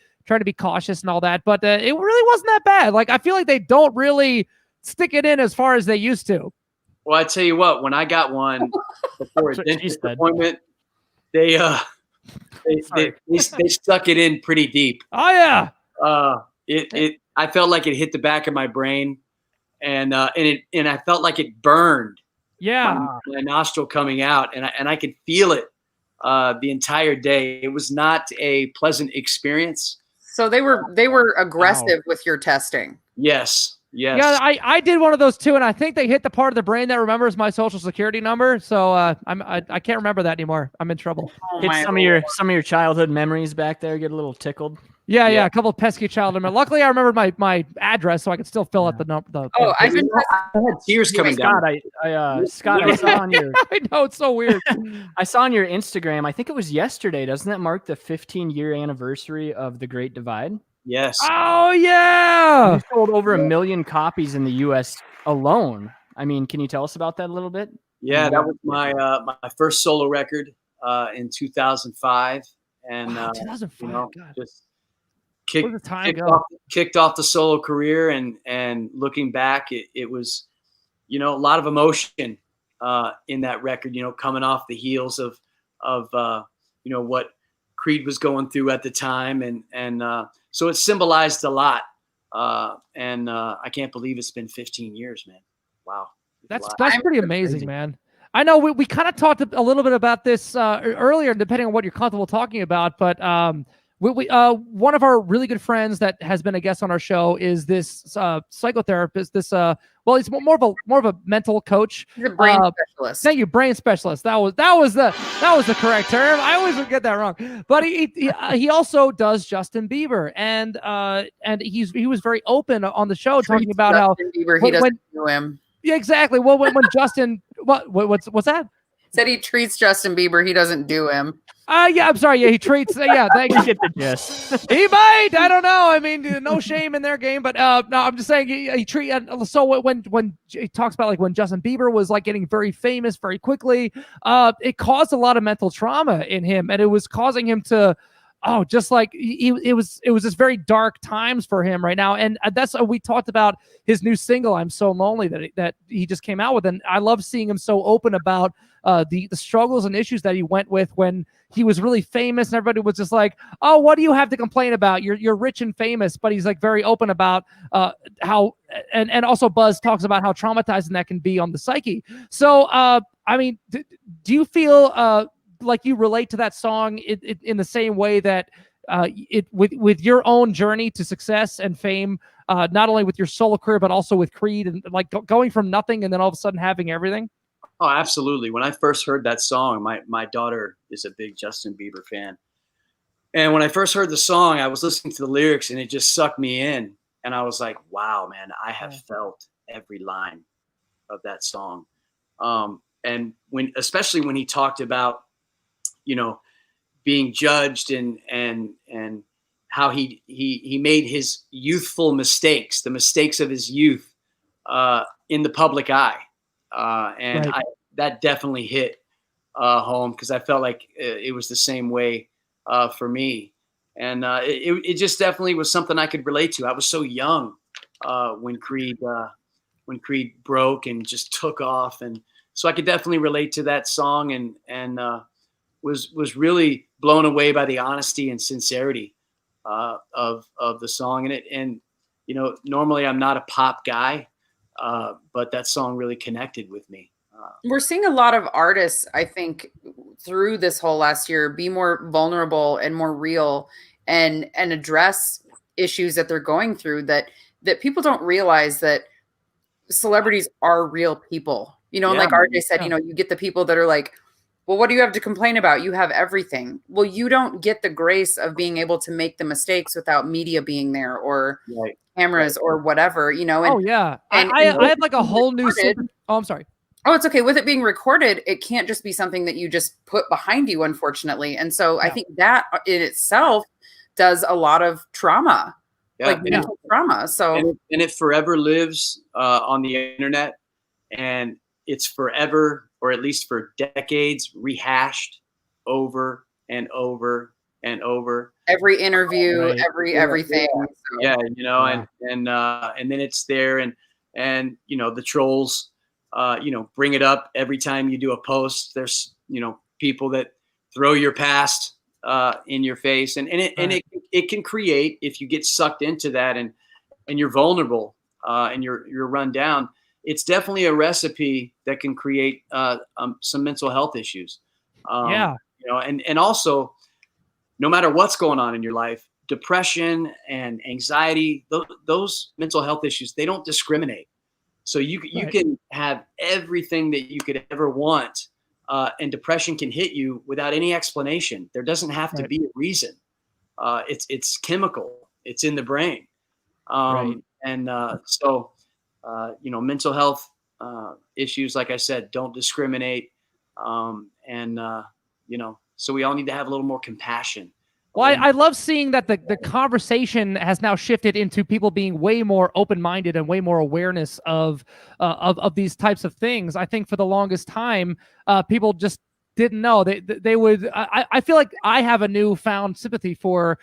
cautious and all that. But it really wasn't that bad. Like I feel like they don't really stick it in as far as they used to. Well, I tell you what, when I got one before a dentist appointment, they stuck it in pretty deep. Oh yeah. I felt like it hit the back of my brain, and I felt like it burned. Yeah. My nostril coming out, and I could feel it the entire day. It was not a pleasant experience. So they were aggressive with your testing. Yes. Yes. Yeah, I did one of those too, and I think they hit the part of the brain that remembers my social security number. So I can't remember that anymore. I'm in trouble. Hit some of your childhood memories back there. Get a little tickled. Yeah, a couple of pesky childhood memories. Luckily, I remembered my address, so I could still fill out the number. I had tears coming down. Scott, I saw on your. I know it's so weird. I saw on your Instagram. I think it was yesterday. Doesn't that mark the 15-year anniversary of The Great Divide? Yes. Oh yeah. You sold over 1 million copies in the U.S. alone. I mean, can you tell us about that a little bit? Yeah, that was my first solo record in 2005, and 2005. you know, God. just kicked off the solo career, and looking back, it was, you know, a lot of emotion in that record. You know, coming off the heels of you know what Creed was going through at the time, and so it symbolized a lot. And I can't believe it's been 15 years, man. Wow. That's pretty amazing, man. I know we kind of talked a little bit about this earlier, depending on what you're comfortable talking about. But one of our really good friends that has been a guest on our show is this psychotherapist. He's more of a mental coach. He's a brain specialist. Thank you, brain specialist. That was the correct term. I always would get that wrong. But he also does Justin Bieber, and he was very open on the show talking about how Bieber, he doesn't do him. Yeah, exactly. Well, when Justin, what's that? Said he treats Justin Bieber. He doesn't do him. Yeah, I'm sorry. Yeah, he treats. Yeah, thank you. Get the gist. He might. I don't know. I mean, no shame in their game, but no, I'm just saying he treat. So when he talks about like when Justin Bieber was like getting very famous very quickly, it caused a lot of mental trauma in him, and it was causing him to. Oh, just like it was just very dark times for him right now. And that's we talked about his new single, I'm So Lonely, that he just came out with. And I love seeing him so open about the struggles and issues that he went with when he was really famous. And everybody was just like, oh, what do you have to complain about? You're rich and famous. But he's like very open about how, and also Buzz talks about how traumatizing that can be on the psyche. So, I mean, do you feel like you relate to that song in the same way that with your own journey to success and fame, not only with your solo career, but also with Creed and like going from nothing and then all of a sudden having everything? Oh, absolutely. When I first heard that song, my daughter is a big Justin Bieber fan. And when I first heard the song, I was listening to the lyrics and it just sucked me in. And I was like, wow, man, I have felt every line of that song. And especially when he talked about, you know, being judged and how he made his youthful mistakes, the mistakes of his youth, in the public eye. And Right. that definitely hit home, because I felt like it was the same way for me. And it just definitely was something I could relate to. I was so young when Creed broke and just took off, and so I could definitely relate to that song, and was really blown away by the honesty and sincerity of the song. And normally I'm not a pop guy, but that song really connected with me. We're seeing a lot of artists, I think, through this whole last year be more vulnerable and more real and address issues that they're going through, that people don't realize that celebrities are real people, and like RJ said, you get the people that are like, well, what do you have to complain about? You have everything. Well, you don't get the grace of being able to make the mistakes without media being there, or cameras, or whatever, And, I have like a whole new. I'm sorry. Oh, it's okay. With it being recorded, it can't just be something that you just put behind you, unfortunately. And so I think that in itself does a lot of trauma, mental trauma. So and it forever lives on the internet, and it's forever, or at least for decades, rehashed over and over and over. Every interview, everything. Yeah, and then it's there, and the trolls, bring it up every time you do a post. There's people that throw your past in your face, and it can create, if you get sucked into that and you're vulnerable and you're run down, it's definitely a recipe that can create some mental health issues. And also, no matter what's going on in your life, depression and anxiety, those mental health issues, they don't discriminate. So you can have everything that you could ever want, and depression can hit you without any explanation. There doesn't have to be a reason. It's chemical. It's in the brain. And so mental health issues, like I said, don't discriminate. So we all need to have a little more compassion. Well, I love seeing that the conversation has now shifted into people being way more open-minded and way more awareness of these types of things. I think for the longest time, people just didn't know. They would. I feel like I have a newfound sympathy for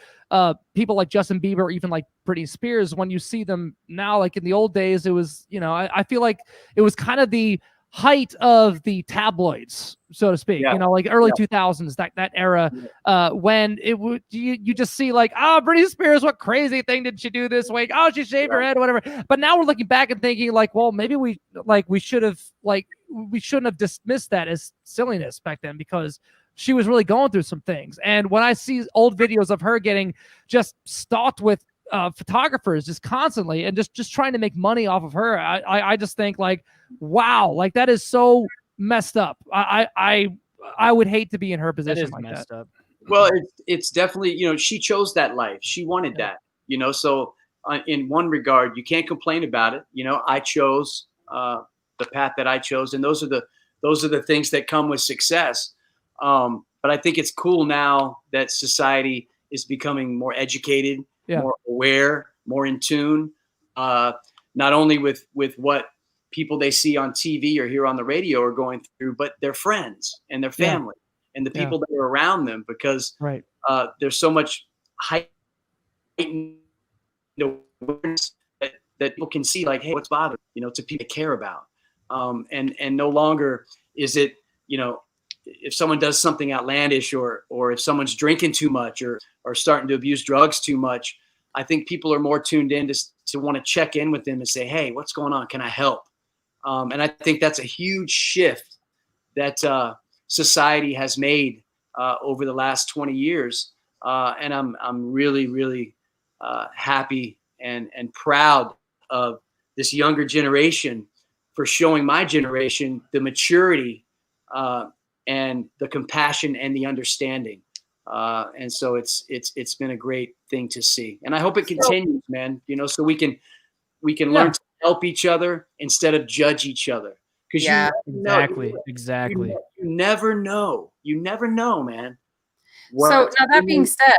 people like Justin Bieber, or even like Britney Spears. When you see them now, like in the old days, it was, I feel like it was kind of the height of the tabloids, so to speak, like early 2000s, that era, when it would, you just see like, oh, Britney Spears, what crazy thing did she do this week? Oh, she shaved her head, whatever. But now we're looking back and thinking like, well, maybe we shouldn't have dismissed that as silliness back then, because she was really going through some things. And when I see old videos of her getting just stalked with photographers just constantly and just trying to make money off of her, I just think like, wow, like that is so messed up. I would hate to be in her position like that. Up. Well, it's definitely, she chose that life. She wanted that, so in one regard, you can't complain about it. I chose the path that I chose, and those are the things that come with success. But I think it's cool now that society is becoming more educated, more aware, more in tune, not only with what people they see on TV or hear on the radio are going through, but their friends and their family and the people that are around them, because there's so much heightened awareness that people can see, like, hey, what's bothering, to people they care about. And no longer is it, if someone does something outlandish, or if someone's drinking too much or starting to abuse drugs too much, I think people are more tuned in to want to check in with them and say, hey, what's going on? Can I help? And I think that's a huge shift that society has made over the last 20 years. And I'm really, really happy and proud of this younger generation for showing my generation the maturity and the compassion and the understanding. And so it's been a great thing to see, and I hope it continues, man. So we can learn to help each other instead of judge each other. Because exactly. You never know, man. So now that being said,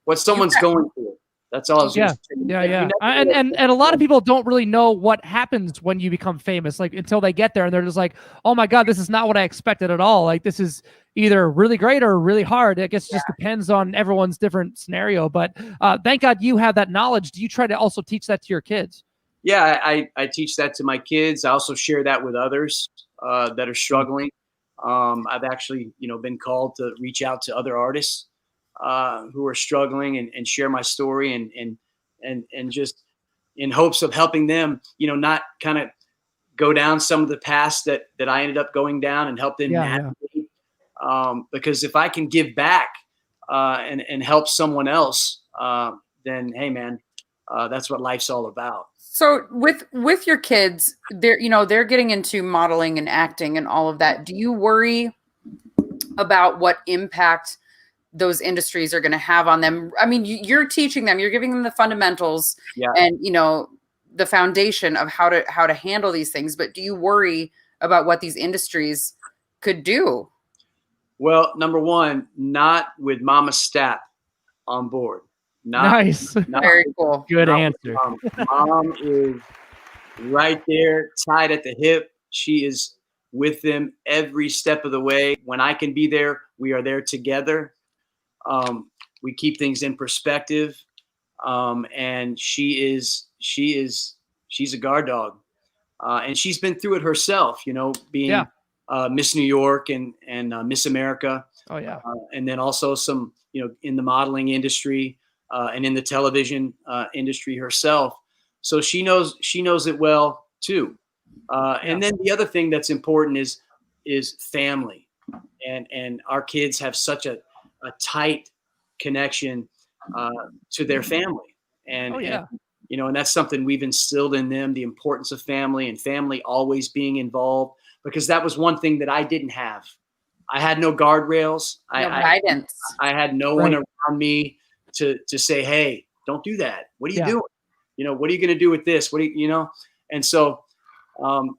what someone's going through. That's all I was Yeah, gonna say. yeah, You yeah. never- And a lot of people don't really know what happens when you become famous, like until they get there, and they're just like, "Oh my God, this is not what I expected at all. Like this is either really great or really hard." I guess it just depends on everyone's different scenario. But thank God you have that knowledge. Do you try to also teach that to your kids? Yeah, I teach that to my kids. I also share that with others that are struggling. I've actually, been called to reach out to other artists who are struggling and share my story and just in hopes of helping them, not kind of go down some of the paths that I ended up going down and help them navigate. Because if I can give back and help someone else, then hey, man, that's what life's all about. So with your kids, they're getting into modeling and acting and all of that. Do you worry about what impact those industries are going to have on them? I mean, you're teaching them, you're giving them the fundamentals and the foundation of how to handle these things. But do you worry about what these industries could do? Well, number one, not with Mama Stapp on board. Nice. Very cool. Good answer. Mom is right there, tied at the hip. She is with them every step of the way. When I can be there, we are there together. We keep things in perspective. And she's a guard dog. And she's been through it herself, being Miss New York and Miss America. Oh yeah. And then also some, in the modeling industry. And in the television industry herself. So she knows it well too. And then the other thing that's important is family. And our kids have such a tight connection to their family. And, and that's something we've instilled in them, the importance of family and family always being involved, because that was one thing that I didn't have. I had no guardrails. No guidance. I had no one around me to say, hey, don't do that. What are you doing? What are you going to do with this? And so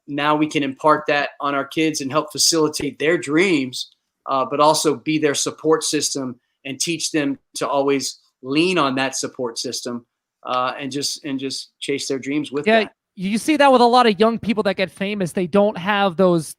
now we can impart that on our kids and help facilitate their dreams, but also be their support system and teach them to always lean on that support system and just chase their dreams with that. You see that with a lot of young people that get famous. They don't have those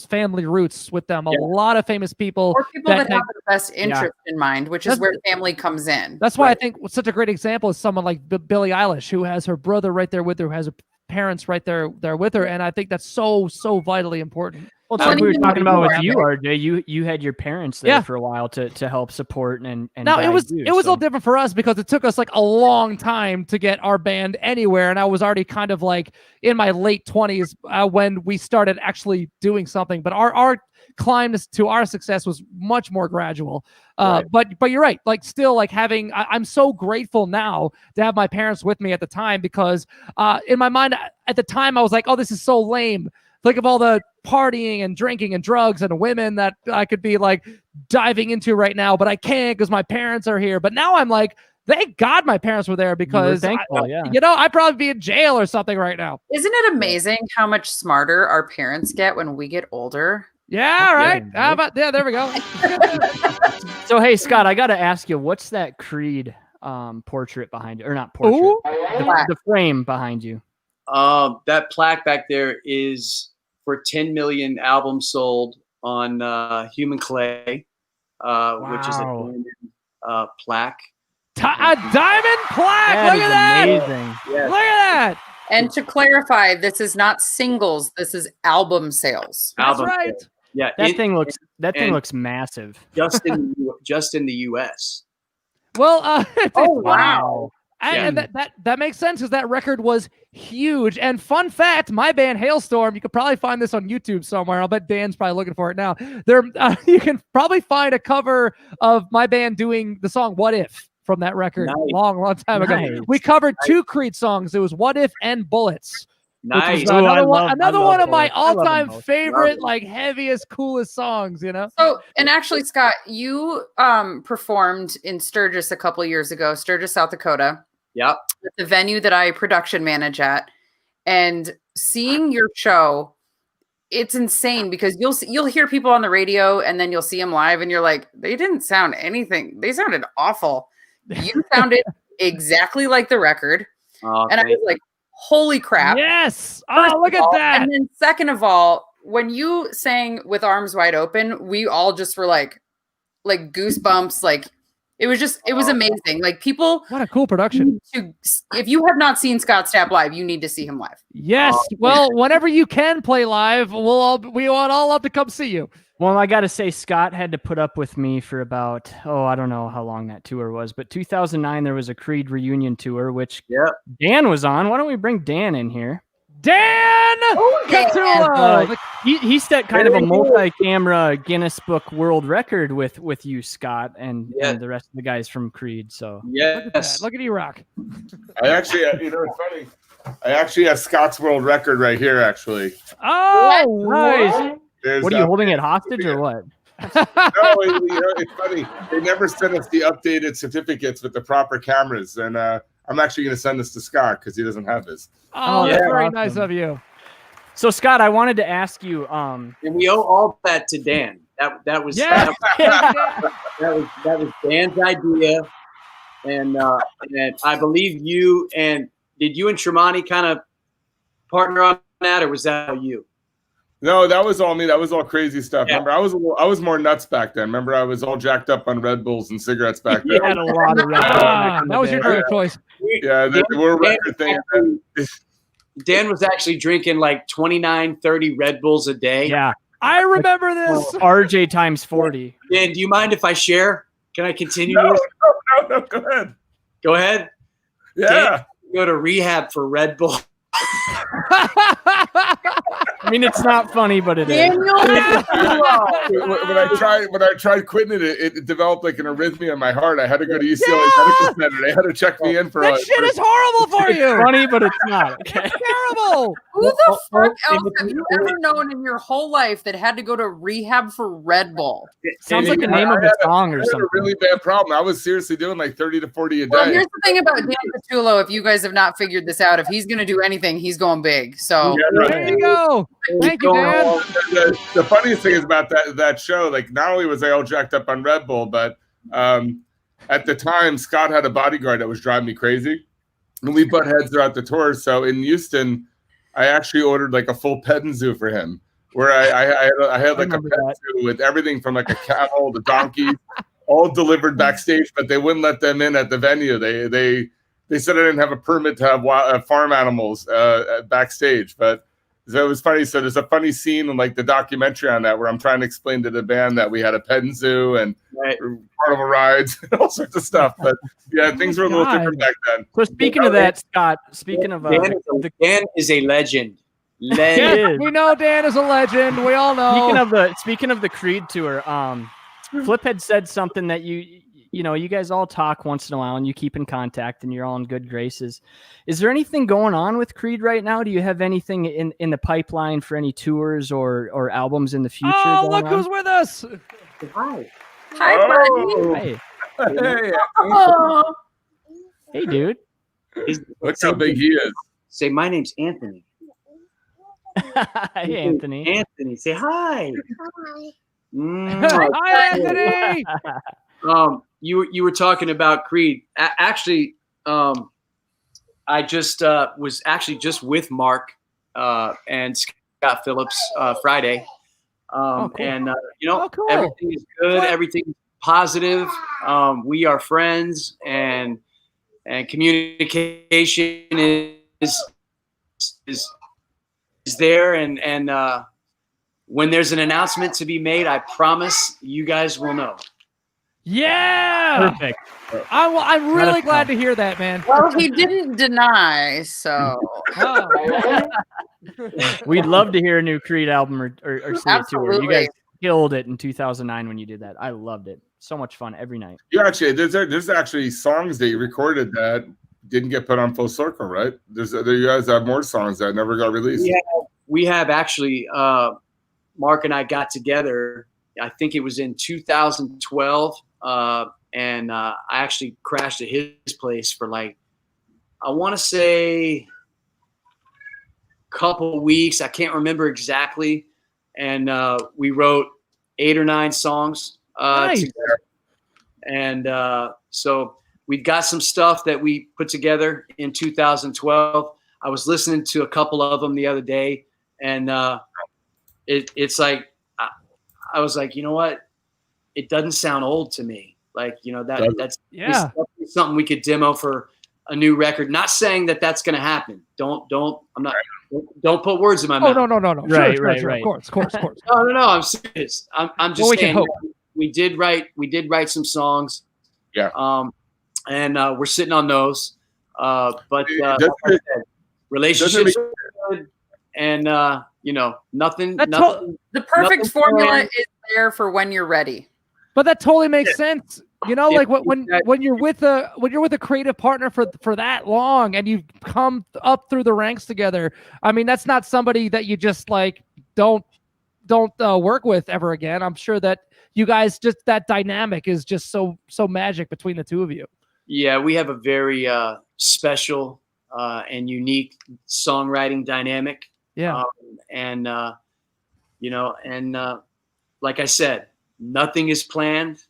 family roots with them. A lot of famous people, or people that have the best interest in mind, which is where family comes in. That's why I think such a great example is someone like Billie Eilish, who has her brother right there with her, who has her parents right there with her, and I think that's so vitally important. Well, it's like we were talking about with you, RJ. You had your parents there for a while to help support and now it was a little different for us because it took us like a long time to get our band anywhere, and I was already kind of like in my late 20s when we started actually doing something. But our climb to our success was much more gradual. But you're right. Like still like having, I'm so grateful now to have my parents with me at the time because in my mind at the time I was like, oh, this is so lame. Think of all the partying and drinking and drugs and women that I could be like diving into right now, but I can't because my parents are here. But now I'm like, thank God my parents were there because thankful, I'd probably be in jail or something right now. Isn't it amazing how much smarter our parents get when we get older? Yeah, right. How about there we go. So hey, Scott, I got to ask you, what's that Creed portrait behind you, or not portrait? The frame behind you. That plaque back there is for 10 million albums sold on Human Clay, which is a diamond plaque. A diamond plaque. Look at that. Amazing. Yes. Look at that. And to clarify, this is not singles. This is album sales. That's right. Sales. Yeah, That thing looks massive. Just in the U.S. Well, oh wow. And that makes sense because that record was huge. And fun fact, my band Hailstorm, you could probably find this on YouTube somewhere. I'll bet Dan's probably looking for it now. You can probably find a cover of my band doing the song "What If" from that record long time ago. We covered two Creed songs. It was "What If" and "Bullets." Nice. Another one of my all-time favorite, like heaviest, coolest songs. So, and actually, Scott, you performed in Sturgis a couple of years ago, Sturgis, South Dakota. Yep. The venue that I production manage at, and seeing your show, it's insane because you'll hear people on the radio and then you'll see them live and you're like, they didn't sound anything. They sounded awful. You sounded exactly like the record. Oh, And I was like, holy crap. Yes. First Oh, look of at all, that. And then second of all, when you sang With Arms Wide Open, we all just were like goosebumps. Like it was amazing. Like people What a cool production. if you have not seen Scott Stapp live, you need to see him live. Yes. Well, whenever you can play live, we would all love to come see you. Well, I got to say, Scott had to put up with me for about, I don't know how long that tour was, but 2009, there was a Creed reunion tour, which Dan was on. Why don't we bring Dan in here? Dan Catullo. He set kind of a multi-camera Guinness Book World Record with you, Scott, and the rest of the guys from Creed. So Look at you rock. I actually, it's funny. I actually have Scott's world record right here. Actually. Oh, nice. What are you holding it hostage or what? No, it's funny. They never sent us the updated certificates with the proper cameras, and I'm actually going to send this to Scott because he doesn't have this. Oh, that's very nice of you. So, Scott, I wanted to ask you. And we owe all that to Dan. That was that was Dan's idea, and I believe you and did you and Tremonti kind of partner on that, or was that you? No, that was all me. That was all crazy stuff. Remember, I was more nuts back then. Remember, I was all jacked up on Red Bulls and cigarettes back then. You had a lot of Red Bulls. That was your drug choice. Yeah, the world record thing. Dan was actually drinking like 29, 30 Red Bulls a day. Yeah. I remember this. RJ times 40. Dan, do you mind if I share? Can I continue? No, go ahead. Go ahead. Yeah. Dan, go to rehab for Red Bull. I mean, it's not funny, but it is. When I tried quitting it developed like an arrhythmia in my heart. I had to go to UCLA Medical Center. They had to check me in for that shit is horrible for you. It's funny, but it's not. Okay. It's terrible. Who the fuck else have you ever known in your whole life that had to go to rehab for Red Bull? Sounds like the name of a song or something. A really bad problem. I was seriously doing like 30 to 40 a day. Well, here's the thing about Dan Catullo. If you guys have not figured this out, if he's going to do anything, he's going big. So there you go. Thank you, Dan. The funniest thing is about that show, like not only was I all jacked up on Red Bull, but at the time Scott had a bodyguard that was driving me crazy, and we butt heads throughout the tour. So in Houston, I actually ordered like a full petting zoo for him, where I had like a pet zoo with everything from like a camel to donkey, all delivered backstage, but they wouldn't let them in at the venue. They said I didn't have a permit to have farm animals backstage, but. So it was funny. So there's a funny scene in like the documentary on that where I'm trying to explain to the band that we had a petting zoo and carnival rides and all sorts of stuff. But yeah, things were a little different back then. So speaking of that, Scott, speaking of Dan is a legend. Yes, we know Dan is a legend. We all know. Speaking of the Creed tour, Flip had said something that you guys all talk once in a while and you keep in contact and you're all in good graces. Is there anything going on with Creed right now? Do you have anything in the pipeline for any tours or albums in the future? Oh, look who's with us. Hi. Hi, buddy. Hey. Hey, dude. Look how big he is. Say, my name's Anthony. Hey, Anthony. Anthony, say hi. Hi, Anthony. You were talking about Creed. Actually, I just was actually just with Mark and Scott Phillips Friday, cool. and cool. everything is good. Everything is positive. We are friends, and communication is there. And when there's an announcement to be made, I promise you guys will know. Yeah, perfect. I'm really glad to hear that, man. Well, he didn't deny, so we'd love to hear a new Creed album or see it tour. You guys killed it in 2009 when you did that. I loved it. So much fun every night. You actually there's actually songs that you recorded that didn't get put on Full Circle, right? You guys have more songs that never got released. Yeah, we have actually. Mark and I got together. I think it was in 2012. And I actually crashed at his place for like, I want to say a couple weeks. I can't remember exactly. And we wrote 8 or 9 songs nice. together. And so we've got some stuff that we put together in 2012. I was listening to a couple of them the other day, and it's like I was like, you know what? It doesn't sound old to me. Like, you know, that's something we could demo for a new record. Not saying that that's going to happen. Don't put words in my mouth. No. Right, Sure, right. Of course. No. I'm serious. I'm just saying. Hope. We did write some songs. Yeah. And we're sitting on those. But like I said, relationships are good, and nothing. The perfect formula is there for when you're ready. But that totally makes sense. You know, like when you're with a creative partner for that long and you've come up through the ranks together. I mean, that's not somebody that you just like don't work with ever again. I'm sure that you guys just that dynamic is just so magic between the two of you. Yeah, we have a very special and unique songwriting dynamic. Yeah, like I said, nothing is planned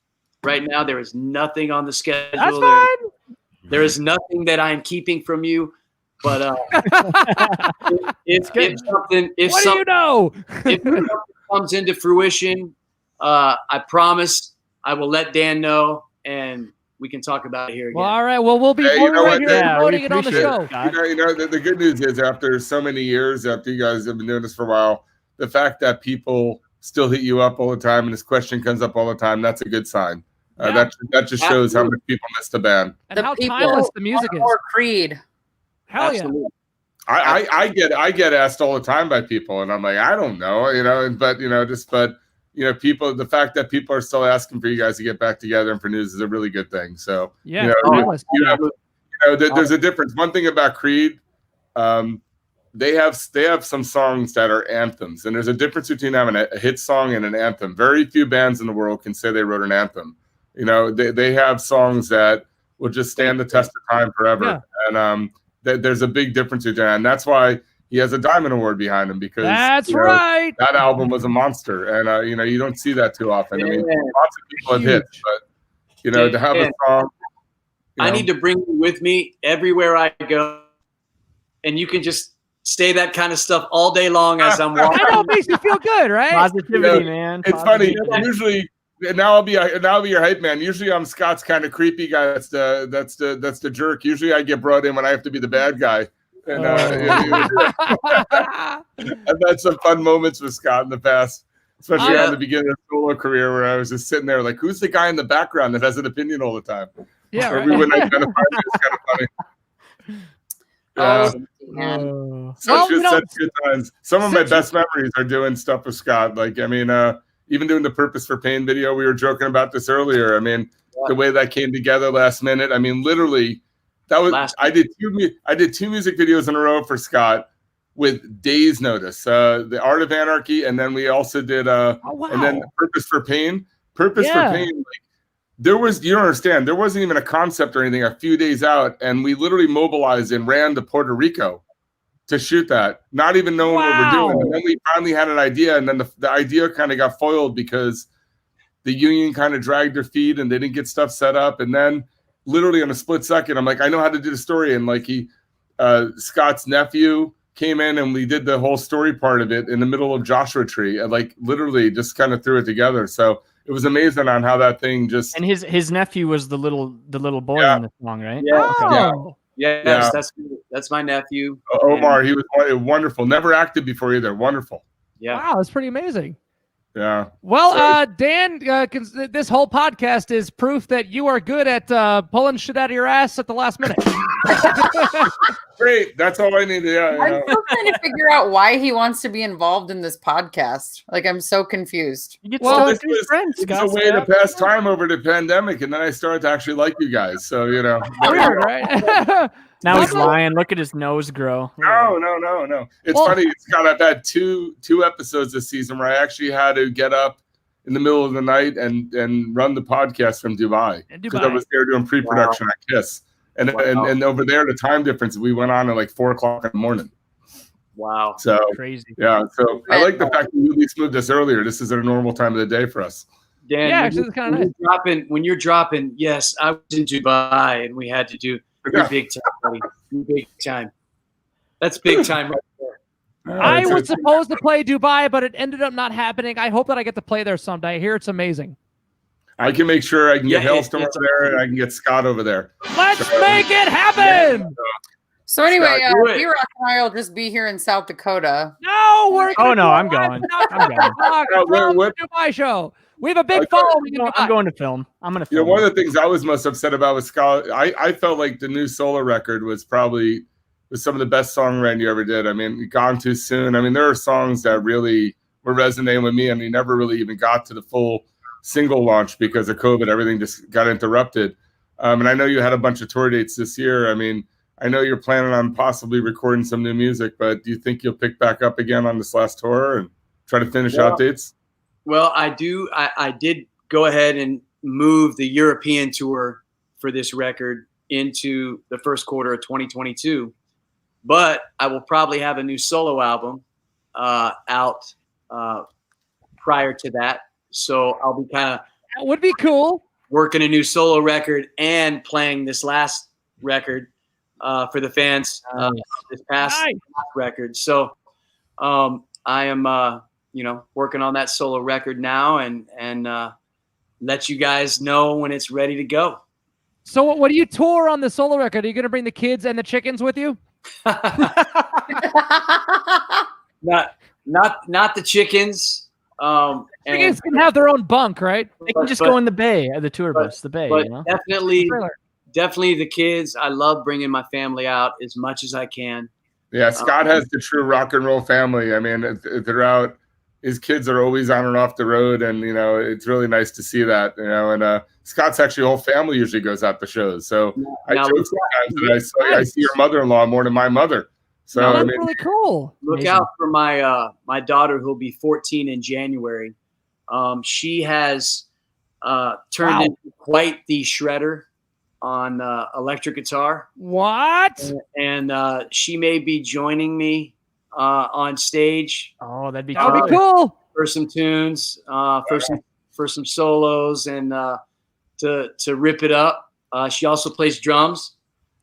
right now. There is nothing on the schedule. That's fine. There is nothing that I am keeping from you. But if something comes into fruition, I promise I will let Dan know, and we can talk about it here again. Well, all right. Well, we'll be right here promoting it on the show. The good news is after so many years, after you guys have been doing this for a while, the fact that people still hit you up all the time and this question comes up all the time, that's a good sign. That just shows how much people miss the band. And how timeless the music is. Or Creed. Hell Absolutely. yeah. I get asked all the time by people, and I'm like, I don't know, people, the fact that people are still asking for you guys to get back together and for news is a really good thing. So, there's a difference. One thing about Creed, they have some songs that are anthems, and there's a difference between having a hit song and an anthem. Very few bands in the world can say they wrote an anthem. You know, they have songs that will just stand the test of time forever. Yeah. And there's a big difference between that, and that's why he has a Diamond Award behind him, because right. That album was a monster, and you don't see that too often. I mean, lots of people have hits, but to have a song. I need to bring you with me everywhere I go, and you can just say that kind of stuff all day long as I'm walking. I know, it makes you feel good, right? Positivity, man. It's funny. Usually, now I'll be your hype man. Usually, I'm Scott's kind of creepy guy. That's the jerk. Usually, I get brought in when I have to be the bad guy. And I've had some fun moments with Scott in the past, especially on the beginning of the solo career, where I was just sitting there like, who's the guy in the background that has an opinion all the time? Yeah, or we wouldn't identify me. It's kind of funny. Such good times. Some of my best memories are doing stuff with Scott. Like, I mean, even doing the Purpose for Pain video, we were joking about this earlier. I mean, the way that came together last minute. I mean, literally, that was I did two music videos in a row for Scott with days' notice. The Art of Anarchy, and then we also did and then Purpose for Pain. Purpose for Pain. Like, you don't understand. There wasn't even a concept or anything a few days out, and we literally mobilized and ran to Puerto Rico to shoot that, not even knowing what we're doing. And then we finally had an idea, and then the idea kind of got foiled because the union kind of dragged their feet and they didn't get stuff set up. And then literally in a split second, I'm like, I know how to do the story. And like Scott's nephew came in and we did the whole story part of it in the middle of Joshua Tree, and like literally just kind of threw it together. So it was amazing on how that thing just. And his nephew was the little boy in the song, right? Yeah. Oh. Yes, that's my nephew. Omar, he was wonderful. Never acted before either. Wonderful. Yeah. Wow, that's pretty amazing. Yeah. Well, Dan, this whole podcast is proof that you are good at pulling shit out of your ass at the last minute. Great. That's all I need. Yeah. I'm still trying to figure out why he wants to be involved in this podcast. Like, I'm so confused. It's a way to pass time over the pandemic, and then I started to actually like you guys. So weird, right? Now he's lying. Look at his nose grow. No. It's funny, Scott. I've had two episodes this season where I actually had to get up in the middle of the night and run the podcast from Dubai because I was there doing pre-production at Kiss, and over there the time difference, we went on at like 4:00 in the morning. Wow, so crazy. Yeah, so I like the fact that you at least moved this earlier. This is a normal time of the day for us. Dan, Yeah, actually, it's kind of nice. When you're dropping, yes, I was in Dubai and we had to do your big time, buddy. Your big time. That's big time right there. I was supposed to play Dubai, but it ended up not happening. I hope that I get to play there someday. I hear it's amazing. I can make sure I can get Hailstorm over there, and I can get Scott over there. Let's make it happen. So anyway, Scott, do it. B-Rock and I will just be here in South Dakota. No, we're. Oh, no, I'm going. I'm going. What- Dubai show. We have a big Okay. following. I'm going to film. I'm going to You know, film. one of the things I was most upset about with Scott, I felt like the new solo record was probably some of the best songwriting you ever did. I mean, Gone Too Soon. I mean, there are songs that really were resonating with me, and he never really even got to the full single launch because of COVID. Everything just got interrupted. And I know you had a bunch of tour dates this year. I mean, I know you're planning on possibly recording some new music, but do you think you'll pick back up again on this last tour and try to finish out dates? Well, I do. I did go ahead and move the European tour for this record into the first quarter of 2022. But I will probably have a new solo album out prior to that. So I'll be kind of That would be cool. working a new solo record and playing this last record for the fans. This past record. So I am. Working on that solo record now and let you guys know when it's ready to go. So what do you tour on the solo record? Are you going to bring the kids and the chickens with you? Not the chickens. Chickens can have their own bunk, right? They can just go in the bay, the tour bus, the bay. But You know? definitely the kids. I love bringing my family out as much as I can. Yeah, Scott has the true rock and roll family. I mean, throughout, his kids are always on and off the road, and it's really nice to see that. And Scott's actually whole family usually goes out to shows. So I joke sometimes that I see your mother-in-law more than my mother. So that's really cool. Look out for my my daughter, who'll be 14 in January. She has turned into quite the shredder on electric guitar. What? And she may be joining me on stage. Oh, that'd be cool. For some tunes, for some solos, and to rip it up. She also plays drums.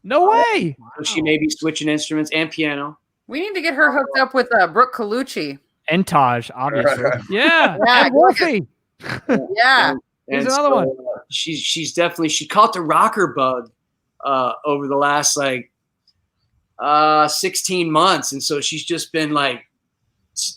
No way. So she may be switching instruments and piano. We need to get her hooked up with Brooke Colucci. And Taj, obviously. Yeah. And Wolfie. Yeah. Here's another one. She's definitely, she caught the rocker bug over the last 16 months. And so she's just been like,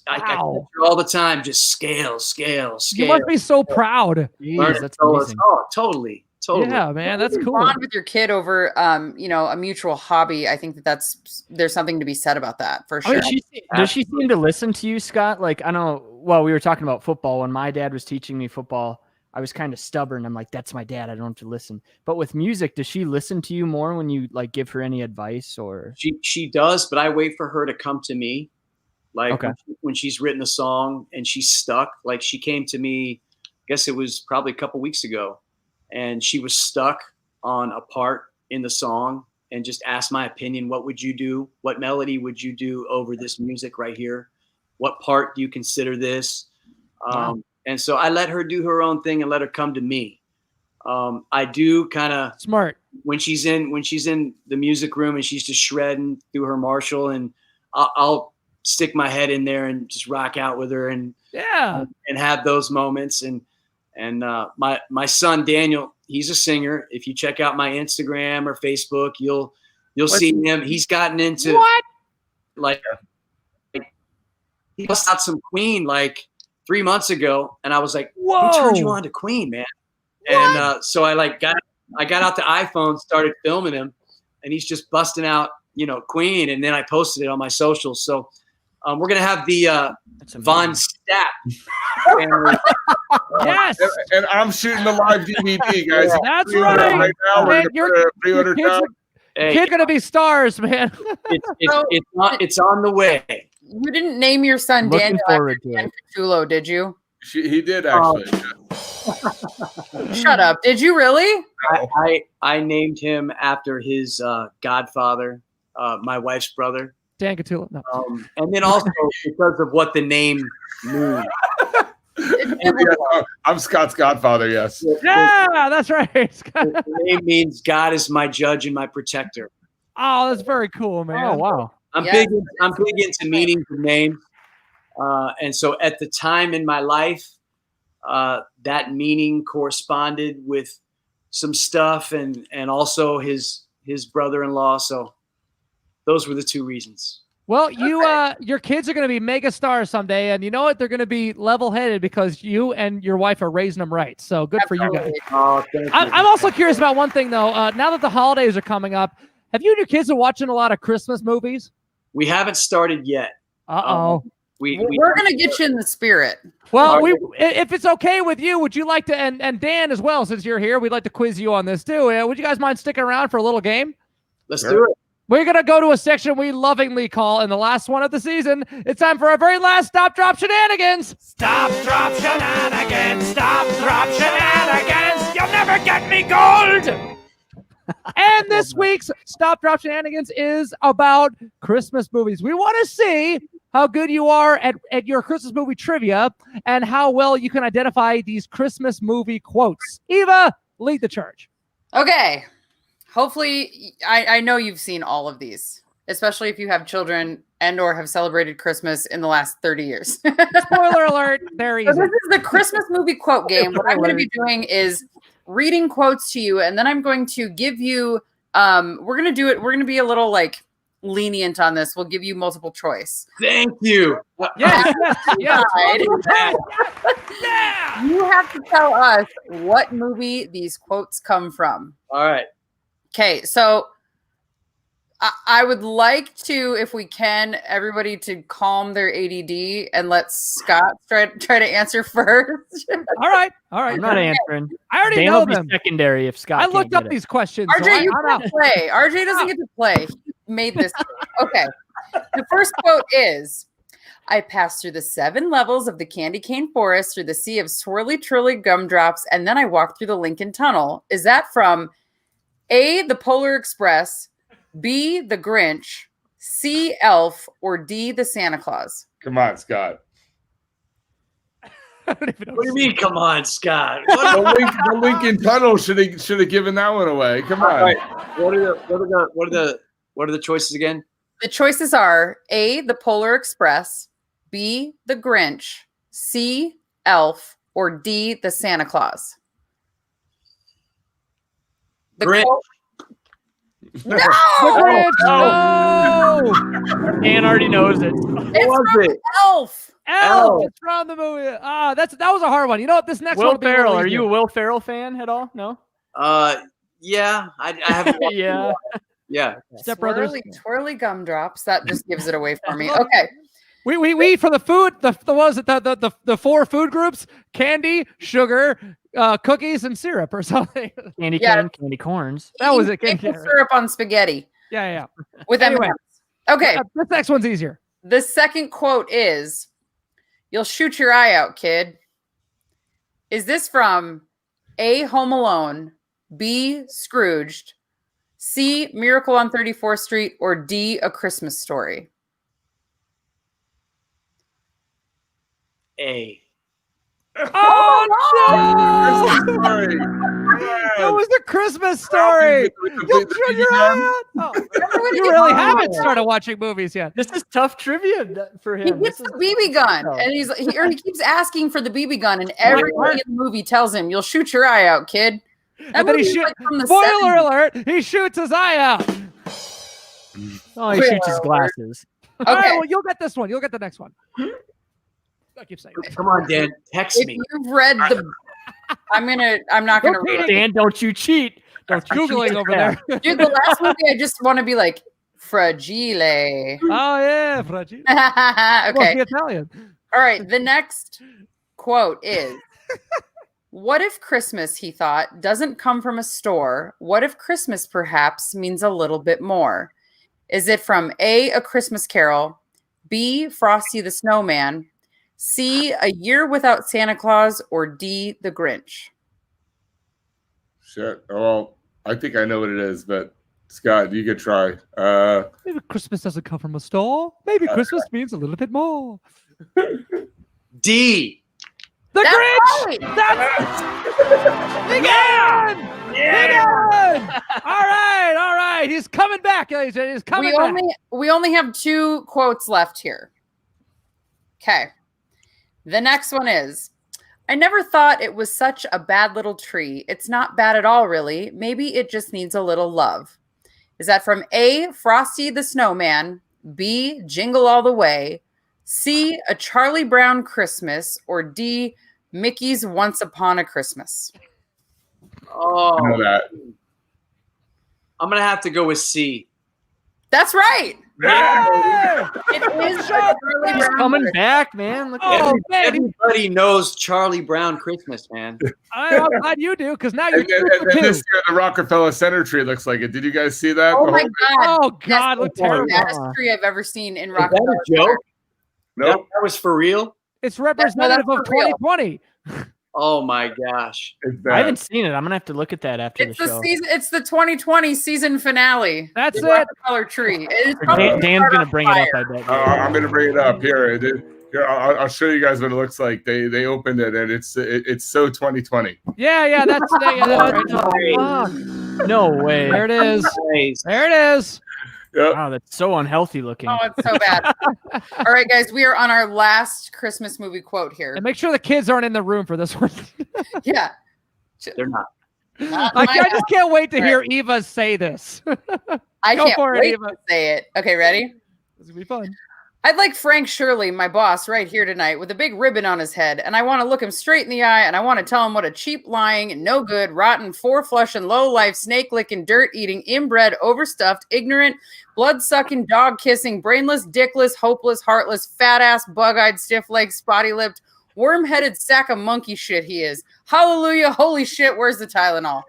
I catch her all the time, just scale. You must be so proud. Jeez, that's amazing. Oh, totally. Yeah, man, that's cool. Bond with your kid over, a mutual hobby. I think there's something to be said about that for sure. I mean, does she seem to listen to you, Scott? Like, I know, well, we were talking about football. When my dad was teaching me football, I was kind of stubborn. I'm like, that's my dad. I don't have to listen. But with music, does she listen to you more when you give her any advice or? She does, but I wait for her to come to me. Okay. When she's written a song and she's stuck, like she came to me, I guess it was probably a couple weeks ago, and she was stuck on a part in the song and just asked my opinion. What would you do? What melody would you do over this music right here? What part do you consider this? Wow. And so I let her do her own thing and let her come to me. I do kind of smart when she's in the music room and she's just shredding through her Marshall, and I'll stick my head in there and just rock out with her and have those moments. And my son Daniel, he's a singer. If you check out my Instagram or Facebook, you'll see him. He's gotten into he bust out some Queen 3 months ago, and I was like, whoa, who turned you on to Queen, man? What? And so I got out the iPhone, started filming him, and he's just busting out, Queen, and then I posted it on my socials. So we're gonna have the Von Stapp. Yes, and I'm shooting the live DVD, guys. That's right. Right now, we're gonna pre-order now. You're gonna be stars, man. It's on the way. You didn't name your son Looking Daniel forward after to Dan it. Petullo, did you? He did actually. Shut up. Did you really? I named him after his godfather, my wife's brother. Dan Catullo. No. And then also because of what the name means. I'm Scott's godfather. Yes. Yeah, that's right. The name means God is my judge and my protector. Oh, that's very cool, man. Oh wow. I'm big into meanings and names. And so at the time in my life, that meaning corresponded with some stuff and also his brother-in-law. So those were the two reasons. Well, your kids are going to be mega stars someday, and you know what? They're going to be level-headed because you and your wife are raising them right. So good for you guys. Oh, thank you. I'm also curious about one thing, though. Now that the holidays are coming up, have you and your kids been watching a lot of Christmas movies? We haven't started yet. Uh-oh. We're going to get you in the spirit. Well, if it's okay with you, would you like to, and Dan as well, since you're here, we'd like to quiz you on this too. Would you guys mind sticking around for a little game? Let's do it. We're going to go to a section we lovingly call, in the last one of the season, it's time for our very last Stop, Drop, Shenanigans. Stop, Drop, Shenanigans. Stop, Drop, Shenanigans. You'll never get me gold. And this week's Stop, Drop, Shenanigans is about Christmas movies. We want to see how good you are at your Christmas movie trivia and how well you can identify these Christmas movie quotes. Eva, lead the charge. Okay. Hopefully, I know you've seen all of these, especially if you have children and or have celebrated Christmas in the last 30 years. Spoiler alert, there he is. So this is the Christmas movie quote game. What I'm going to be doing is reading quotes to you, and then I'm going to give you, we're going to be a little like lenient on this. We'll give you multiple choice. Thank you. Yes. Yeah. You have to tell us what movie these quotes come from. All right. Okay, so I would like to, if we can, everybody to calm their ADD and let Scott try to answer first. All right. I'm not answering. I already Dan know will be them. secondary if Scott. I looked can't up get these questions. RJ, so you I'm can't play. RJ doesn't get to play. He made this. Okay. The first quote is, I passed through the 7 levels of the candy cane forest, through the sea of swirly twirly gumdrops, and then I walked through the Lincoln Tunnel. Is that from A, the Polar Express, B, the Grinch, C, Elf, or D, the Santa Claus? Come on, Scott. I don't even know. What do you mean? Come on, Scott. The Lincoln Tunnel should have given that one away. Come on. All right. What are the choices again? The choices are A, the Polar Express, B, the Grinch, C, Elf, or D, the Santa Claus. The Grinch. quote- No! The Grinch, no! Dan already knows it. It's was from it? Elf. Elf. It's from the movie. That was a hard one. You know what? This next one Will will be a Ferrell. little Are you a easier. Will Ferrell fan at all? No. Yeah, I haven't. Yeah. Yeah. Step Brothers. Twirly gumdrops. That just gives it away for me. Okay. We for the food, the what was it, the 4 food groups: candy, sugar, cookies, and syrup or something. Candy Yeah. cane, candy corns. That was it. Maple Candy. syrup on spaghetti Yeah. with Anyway. M&Ms. Okay. This next one's easier. The second quote is, "You'll shoot your eye out, kid." Is this from A, Home Alone, B, Scrooged, C, Miracle on 34th Street, or D, A Christmas Story? A. Oh no! Sorry. That was the Christmas Story. You'll shoot your eye out. Oh, you really haven't started watching movies yet. This is tough trivia for He him. gets This the is- BB gun, and he keeps asking for the BB gun, and everybody in the movie tells him, "You'll shoot your eye out, kid." That And then he movie's shoots. like from the Spoiler 70s. alert! He shoots his eye out. Oh, he shoots his glasses. All right, Okay. well, you'll get this one. You'll get the next one. I keep saying. Come on, Dan. Text If me. you've read the, I'm not gonna Repeat read. Dan, don't you cheat. Don't you Googling cheat. over there. Dude, the last movie, I just want to be like fragile. Oh yeah, fragile. Must Okay. be Italian. All right. The next quote is, "What if Christmas," he thought, "doesn't come from a store? What if Christmas perhaps means a little bit more?" Is it from A, A Christmas Carol, B, Frosty the Snowman, C, A Year Without Santa Claus, or D, The Grinch? Shit. Well, I think I know what it is, but Scott, you could try. Maybe Christmas doesn't come from a store. Maybe Christmas means a little bit more. D. The That's Grinch. right. Begin. All right. He's coming back, ladies. He's coming back. We only have 2 quotes left here. Okay. The next one is, I never thought it was such a bad little tree. It's not bad at all, really. Maybe it just needs a little love. Is that from A, Frosty the Snowman, B, Jingle All the Way, C, A Charlie Brown Christmas, or D, Mickey's Once Upon a Christmas? Oh, I know that. I'm gonna have to go with C. That's right. Yeah. It is Charlie He's Brown coming Christmas. back, man. Look Oh, at man. Everybody knows Charlie Brown Christmas, man. I'm glad you do, because now you're And 2 for 2. this year, the Rockefeller Center tree looks like it. Did you guys see that? Oh The my whole- God. Oh, God. Look That's the terrible. baddest tree I've ever seen in Is that Rockefeller. a joke? Nope. That was for real? It's representative of for real. 2020. Oh my gosh. It's I bad. haven't seen it. I'm gonna have to look at that after It's the the show. season. It's the 2020 season finale. That's The it. Rockefeller tree. It's probably Dan's gonna on bring it up. fire. I bet. I'm going to bring it up here. Here, I'll show you guys what it looks like. They opened it, and it's so 2020. Yeah, that's Fuck. No way. there it is. Nice. There it is. Yep. Wow, that's so unhealthy looking. Oh, it's so bad. All right, guys, we are on our last Christmas movie quote here. And make sure the kids aren't in the room for this one. Yeah. They're not. I just can't wait to hear Eva say this. I Go can't for it, wait Eva. to say it. Okay, ready? This is gonna be fun. I'd like Frank Shirley, my boss, right here tonight with a big ribbon on his head, and I want to look him straight in the eye, and I want to tell him what a cheap, lying, no good, rotten, four-flushing, low-life, snake-licking, dirt-eating, inbred, overstuffed, ignorant, blood-sucking, dog-kissing, brainless, dickless, hopeless, heartless, fat-ass, bug-eyed, stiff-legged, spotty-lipped, worm-headed sack of monkey shit he is. Hallelujah, holy shit, where's the Tylenol?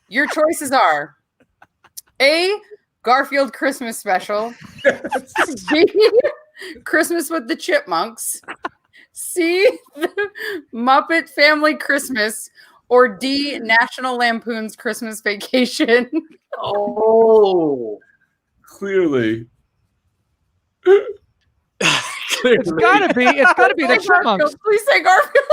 Your choices are A, Garfield Christmas Special, B, Christmas with the Chipmunks, C, the Muppet Family Christmas, or D, National Lampoon's Christmas Vacation. Oh. Clearly. It's gotta be the Chipmunks. Please say Garfield.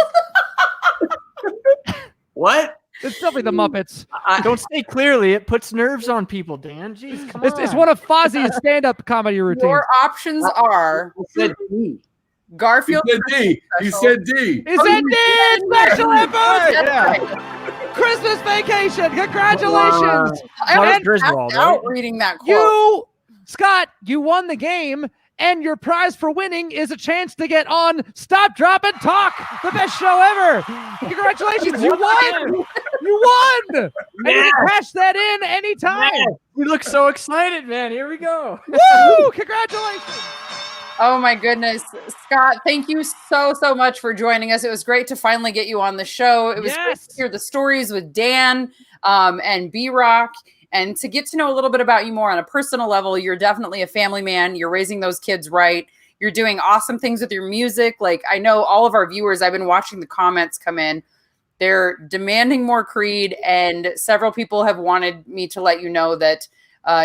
What? It's definitely the Muppets. Don't say clearly. It puts nerves on people, Dan. Jeez, come on. It's one of Fozzie's stand-up comedy routines. Your options are I said D. He Garfield. said D. He said D. Is it D? Special Lampoon's That's right. Christmas Vacation. Congratulations. I was Griswold, passed out right? reading that quote. You, Scott, you won the game, and your prize for winning is a chance to get on Stop, Drop, and Talk, the best show ever. Congratulations, you won. You won. And you can cash that in anytime. You look so excited, man. Here we go. Woo! Congratulations. Oh my goodness. Scott, thank you so much for joining us. It was great to finally get you on the show. It was great to hear the stories with Dan and B-Rock and to get to know a little bit about you more on a personal level. You're definitely a family man. You're raising those kids right. You're doing awesome things with your music. Like, I know all of our viewers, I've been watching the comments come in. They're demanding more Creed, and several people have wanted me to let you know that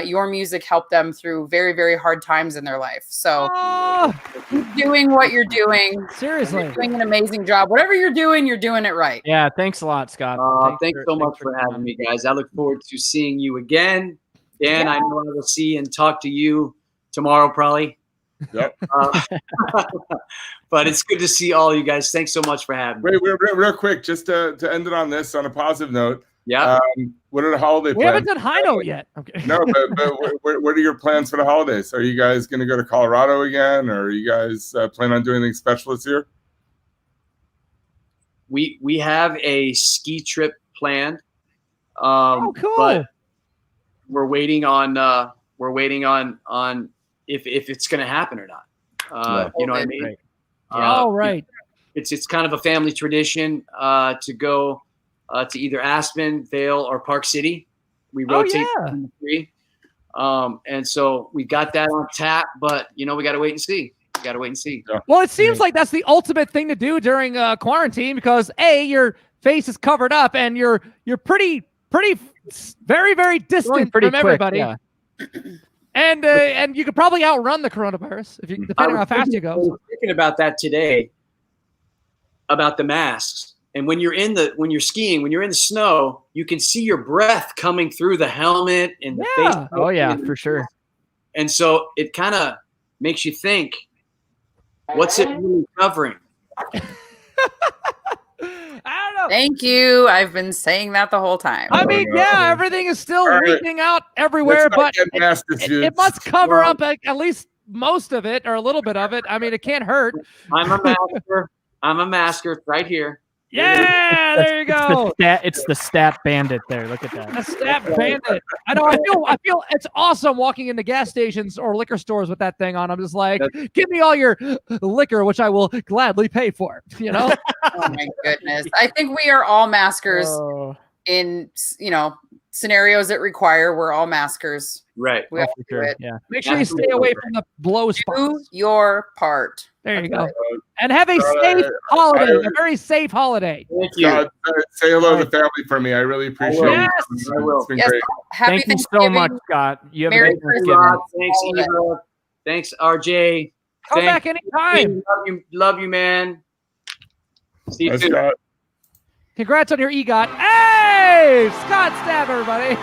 your music helped them through very, very hard times in their life. So keep doing what you're doing. Seriously. You're doing an amazing job. Whatever you're doing it right. Yeah, thanks a lot, Scott. Thanks so much for having me, guys. I look forward to seeing you again. Dan, I know I will see and talk to you tomorrow, probably. Yep. But it's good to see all you guys. Thanks so much for having me. Wait, real quick, just to end it on this, on a positive note. Yeah. What are the holiday We plans? haven't done high note yet. Okay. No, but what are your plans for the holidays? Are you guys going to go to Colorado again, or are you guys plan on doing anything special this year? We have a ski trip planned. Oh, cool. But we're waiting on if it's going to happen or not. You know what I mean? Right. All right. It's kind of a family tradition to go to either Aspen, Vail, or Park City. We rotate between the three. And so we got that on tap, but we got to wait and see. Yeah. Well, it seems like that's the ultimate thing to do during quarantine because A, your face is covered up and you're pretty very, very distant from everybody. Yeah. And you could probably outrun the coronavirus if you depending on how fast you I go. was thinking about that today. about the masks. And when you're skiing, when you're in the snow, you can see your breath coming through the helmet and the face. Oh yeah, for sure. And so it kind of makes you think, what's it really covering? I don't know. Thank you. I've been saying that the whole time. I mean, yeah, everything is still All right. leaking out everywhere, but it must cover up at least most of it or a little bit of it. I mean, it can't hurt. I'm a masker. I'm a masker. It's right here. Yeah, there you go. It's the stat bandit there. Look at that. The Stapp bandit. I know. I feel it's awesome walking into gas stations or liquor stores with that thing on. I'm just like, give me all your liquor, which I will gladly pay for. You know. Oh my goodness! I think we are all maskers in scenarios that require. We're all maskers. Right. We have to do it. Yeah. Make sure you stay away from the blow spots. Do your part. There you go. And have a safe holiday. A very safe holiday. Thank you. Say hello to the family for me. I really appreciate it. Yes. It's been great. Happy Thank you so Thanksgiving. much, Scott. You have Merry a good Christmas. Thanksgiving. Thanks, Eva. Thanks, RJ. Come back anytime. Love you, man. See you That's soon. Scott. Congrats on your EGOT. Hey, Scott Stapp, everybody.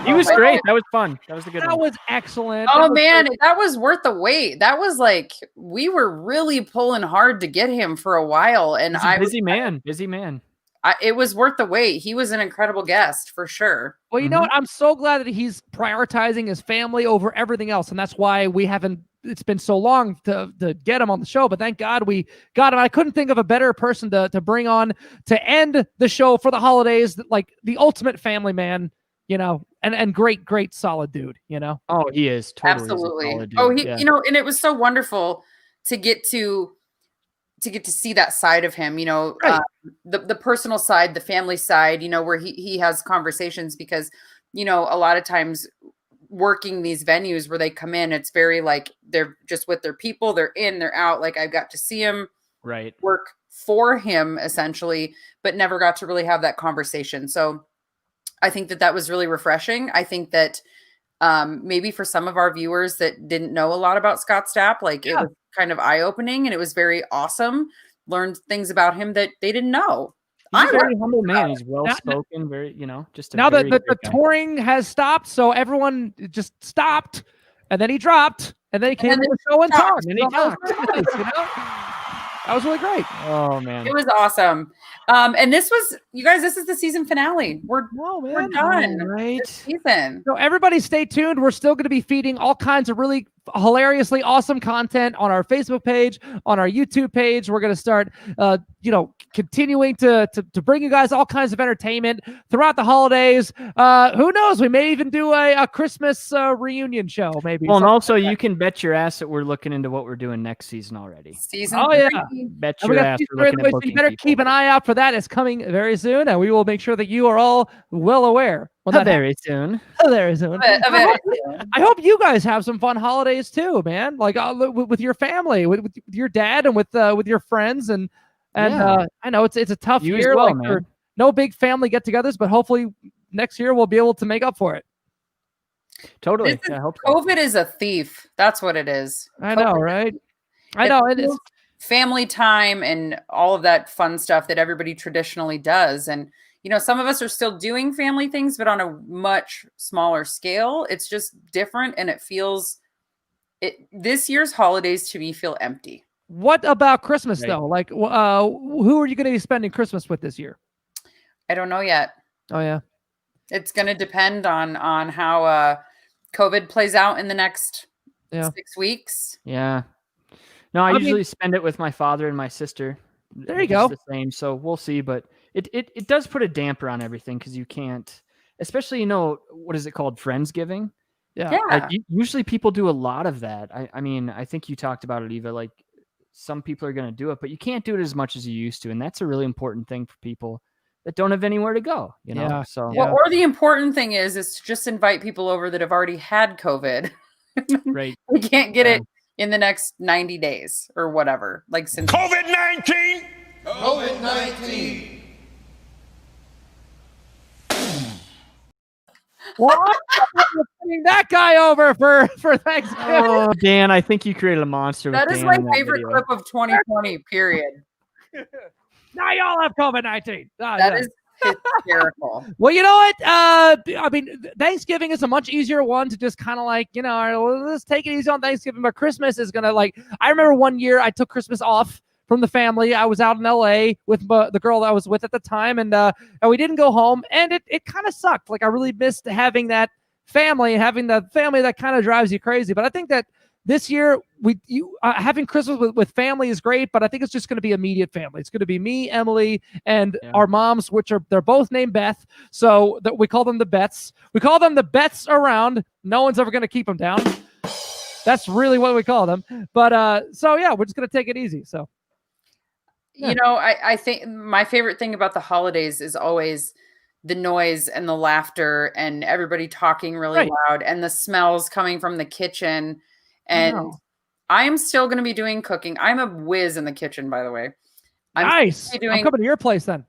He was great. That was fun. That was a good That one. was excellent. Oh That was man, great. that was worth the wait. That was like we were really pulling hard to get him for a while, and He's a busy man. Busy man. it was worth the wait. He was an incredible guest for sure. Well, you know what? I'm so glad that he's prioritizing his family over everything else, and that's why we haven't. It's been so long to get him on the show, but thank God we got him. I couldn't think of a better person to bring on to end the show for the holidays, like the ultimate family man, you know, and great solid dude, you know. Oh, he is totally Absolutely. solid dude. Oh, he, Yeah. and it was so wonderful to get to see that side of him, Right. the personal side, the family side, where he has conversations because, a lot of times working these venues where they come in, it's very like they're just with their people, they're in, they're out. Like I got to see him work for him essentially, but never got to really have that conversation. So I think that was really refreshing. I think that maybe for some of our viewers that didn't know a lot about Scott Stapp, like it was kind of eye-opening and it was very awesome. Learned things about him that they didn't know. He's a very humble man. He's well-spoken, very, just a now very the great guy. touring has stopped, so everyone just stopped, and then he dropped, and then he came to the show and talked. And he talked. That was really great. Oh man, It was awesome. And this was, you guys, this is the season finale. We're done. right? This season. So everybody stay tuned. We're still going to be feeding all kinds of really hilariously awesome content on our Facebook page, on our YouTube page. We're going to start, continuing to bring you guys all kinds of entertainment throughout the holidays. Who knows? We may even do a Christmas reunion show, maybe. Well, and something also like that. you can bet your ass that we're looking into what we're doing next season already. Season Oh, yeah. 3. Bet And we your got ass Future we're looking Invoice, at so booking you better people. keep an eye out for that. It's coming very soon, and we will make sure that you are all well aware. When that Very soon. happens. Very soon. I hope you guys have some fun holidays too, man. Like with your family, with your dad, and with your friends, and Yeah. I know it's a tough You as year. well, Like man. for no big family get-togethers, but hopefully next year we'll be able to make up for it. Totally. I hope so. COVID is a thief. That's what it is. I know, COVID right? I know. It is. steals family time and all of that fun stuff that everybody traditionally does. And, some of us are still doing family things, but on a much smaller scale. It's just different. And it feels this year's holidays to me feel empty. What about Christmas Right. though? Like, who are you going to be spending Christmas with this year? I don't know yet. Oh yeah. It's going to depend on how COVID plays out in the next 6 weeks. Yeah. No, I I mean- usually spend it with my father and my sister. There you It's go. The same, so we'll see. But it does put a damper on everything because you can't, especially what is it called, Friendsgiving? Yeah. Yeah. Like usually people do a lot of that. I mean, I think you talked about it, Eva. Like some people are going to do it, but you can't do it as much as you used to, and that's a really important thing for people that don't have anywhere to go. Yeah. So Yeah. Well, or the important thing is to just invite people over that have already had COVID. right. We can't get it in the next 90 days or whatever. Like since COVID-19! What? We're putting that guy over for Thanksgiving. Oh, Dan, I think you created a monster. that with is Dan my in that favorite video. clip of 2020, period. Now y'all have COVID-19. That is hysterical. Well, you know what? I mean, Thanksgiving is a much easier one to just kind of like, you know, all right, well, let's take it easy on Thanksgiving. But Christmas is gonna like. I remember one year I took Christmas off from the family. I was out in LA with the girl that I was with at the time, and we didn't go home, and it kind of sucked. Like I really missed having that family, having the family that kind of drives you crazy. But I think that this year, having Christmas with family is great, but I think it's just going to be immediate family. It's going to be me, Emily, and our moms, they're both named Beth. So we call them the Beths. We call them the Beths around. No one's ever going to keep them down. That's really what we call them. But so yeah, we're just going to take it easy. So, yeah. You know, I think my favorite thing about the holidays is always the noise and the laughter and everybody talking really loud and the smells coming from the kitchen. And I am still going to be doing cooking. I'm a whiz in the kitchen, by the way. Nice. I'm coming to your place then.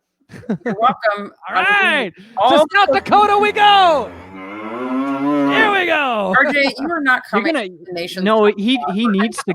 You're welcome. All right. To South Dakota we go. Here we go. RJ, you are not coming to the nation. No, he needs to.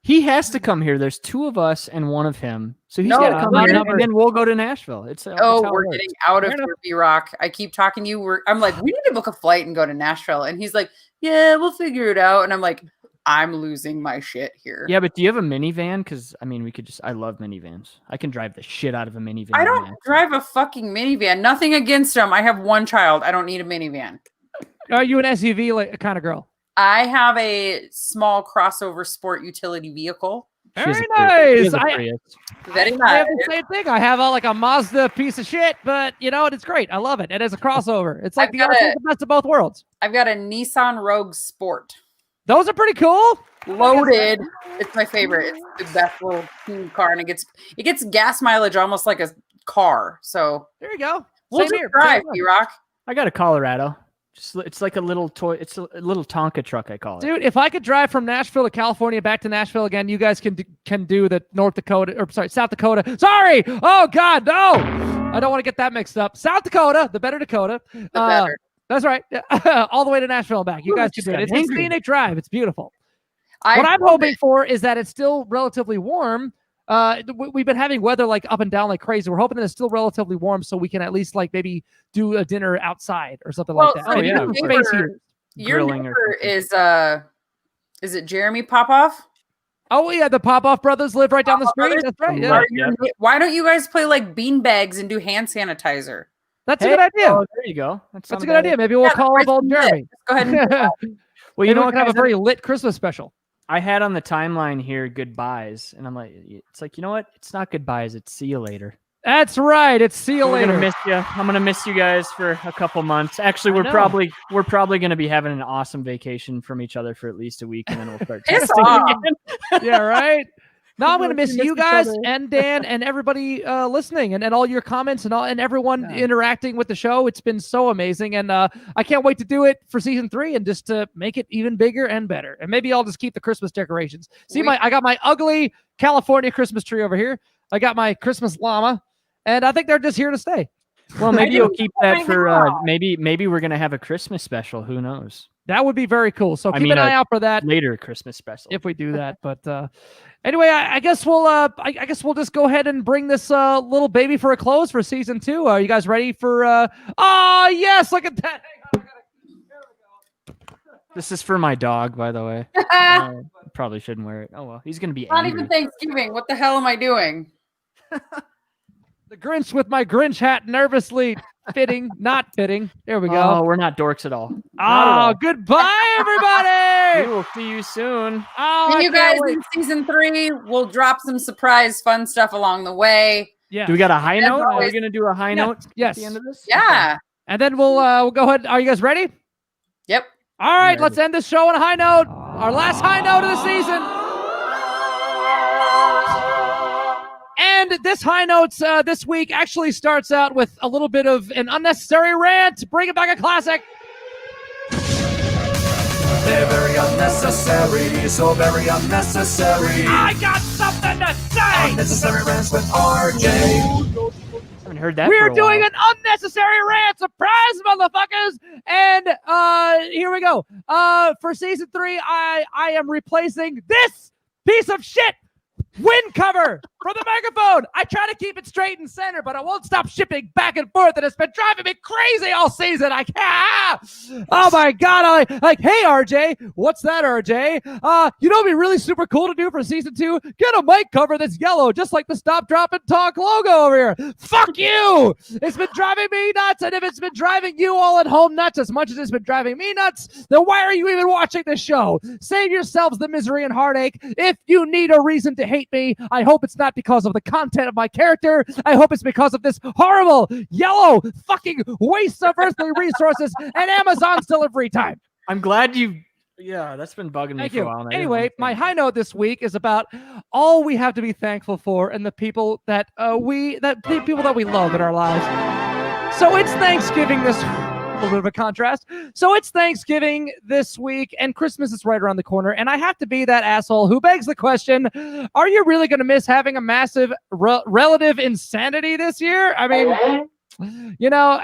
He has to come here. There's two of us and one of him. So he's got to come here, and then we'll go to Nashville. We're getting out of here, B-Rock. I keep talking to you. I'm like, we need to book a flight and go to Nashville. And he's like, yeah, we'll figure it out. And I'm like, I'm losing my shit here. Yeah, but do you have a minivan? Because I mean, I love minivans. I can drive the shit out of a minivan. I don't drive a fucking minivan. Nothing against them. I have one child. I don't need a minivan. Are you an SUV kind of girl? I have a small crossover sport utility vehicle. Very nice. Very nice. I have the same thing. I have a Mazda piece of shit, but you know what? It's great. I love it. It is a crossover. It's like the best of both worlds. I've got a Nissan Rogue Sport. Those are pretty cool. Loaded. It's my favorite. It's the best little car, and it gets gas mileage almost like a car. So there you go. We'll just drive, B-Rock. I got a Colorado. It's like a little toy. It's a little Tonka truck, I call it. Dude, if I could drive from Nashville to California back to Nashville again, you guys can do the South Dakota. Sorry. Oh God, no. I don't want to get that mixed up. South Dakota, the better Dakota. The better. That's right. All the way to Nashville and back. You guys can do it. It's a scenic drive. It's beautiful. What I'm hoping for is that it's still relatively warm. We've been having weather like up and down like crazy. We're hoping that it's still relatively warm so we can at least like maybe do a dinner outside or something like that. So your neighbor is it Jeremy Popoff? Oh yeah, the Popoff brothers live right down the street. That's right. Yeah. Why don't you guys play like beanbags and do hand sanitizer? That's a good idea. Oh, there you go. That's a good idea. Maybe we'll call up old Jeremy. Go ahead. Well, you know, we can have a very lit Christmas special. I had on the timeline here goodbyes, and I'm like, it's like, you know what? It's not goodbyes. It's see you later. That's right. It's see you later. Gonna miss you. I'm gonna miss you guys for a couple months. Actually, we're probably gonna be having an awesome vacation from each other for at least a week, and then we'll start testing again. Yeah, right. No, I'm going to miss you guys and Dan and everybody listening and all your comments and everyone interacting with the show. It's been so amazing. And I can't wait to do it for season 3 and just to make it even bigger and better. And maybe I'll just keep the Christmas decorations. See, I got my ugly California Christmas tree over here. I got my Christmas llama, and I think they're just here to stay. Well, maybe you'll keep that for maybe we're going to have a Christmas special. Who knows? That would be very cool. So keep an eye out for that later Christmas special if we do that. But anyway, I guess we'll just go ahead and bring this little baby for a close for season 2. Are you guys ready for? Oh yes, look at that. Hang on, there we go. This is for my dog, by the way. Probably shouldn't wear it. Oh well, he's gonna be not angry. even Thanksgiving. What the hell am I doing? The Grinch with my Grinch hat nervously fitting, not fitting. There we go. Oh, we're not dorks at all. Oh, goodbye, everybody. We will see you soon. Oh, and you guys in season 3, we'll drop some surprise fun stuff along the way. Yeah. Do we got a high note? Are we going to do a high note at the end of this? Yeah. Okay. And then we'll go ahead. Are you guys ready? Yep. All right, let's end this show on a high note. Our last high note of the season. And this high notes this week actually starts out with a little bit of an unnecessary rant. Bring it back a classic. They're very unnecessary, so very unnecessary. I got something to say. Unnecessary rants with RJ. I haven't heard that. We're doing an unnecessary rant. Surprise, motherfuckers. And here we go. For season 3, I am replacing this piece of shit Wind cover for the microphone. I try to keep it straight and center, but I won't stop shipping back and forth, and it's been driving me crazy all season. I can't. Oh my God. Hey, RJ, what's that, RJ? You know what'd be really super cool to do for season 2? Get a mic cover that's yellow, just like the Stop, Drop, and Talk logo over here. Fuck you. It's been driving me nuts, and if it's been driving you all at home nuts as much as it's been driving me nuts, then why are you even watching this show? Save yourselves the misery and heartache. If you need a reason to hate me, I hope it's not because of the content of my character. I hope it's because of this horrible, yellow, fucking waste of earthly resources and Amazon's delivery time. I'm glad you. Yeah, that's been bugging me for a while now. Anyway, my high note this week is about all we have to be thankful for and the people that we love in our lives. So it's Thanksgiving this. A little bit of a contrast. So it's Thanksgiving this week, and Christmas is right around the corner, and I have to be that asshole who begs the question, are you really going to miss having a massive relative insanity this year? I mean, you know,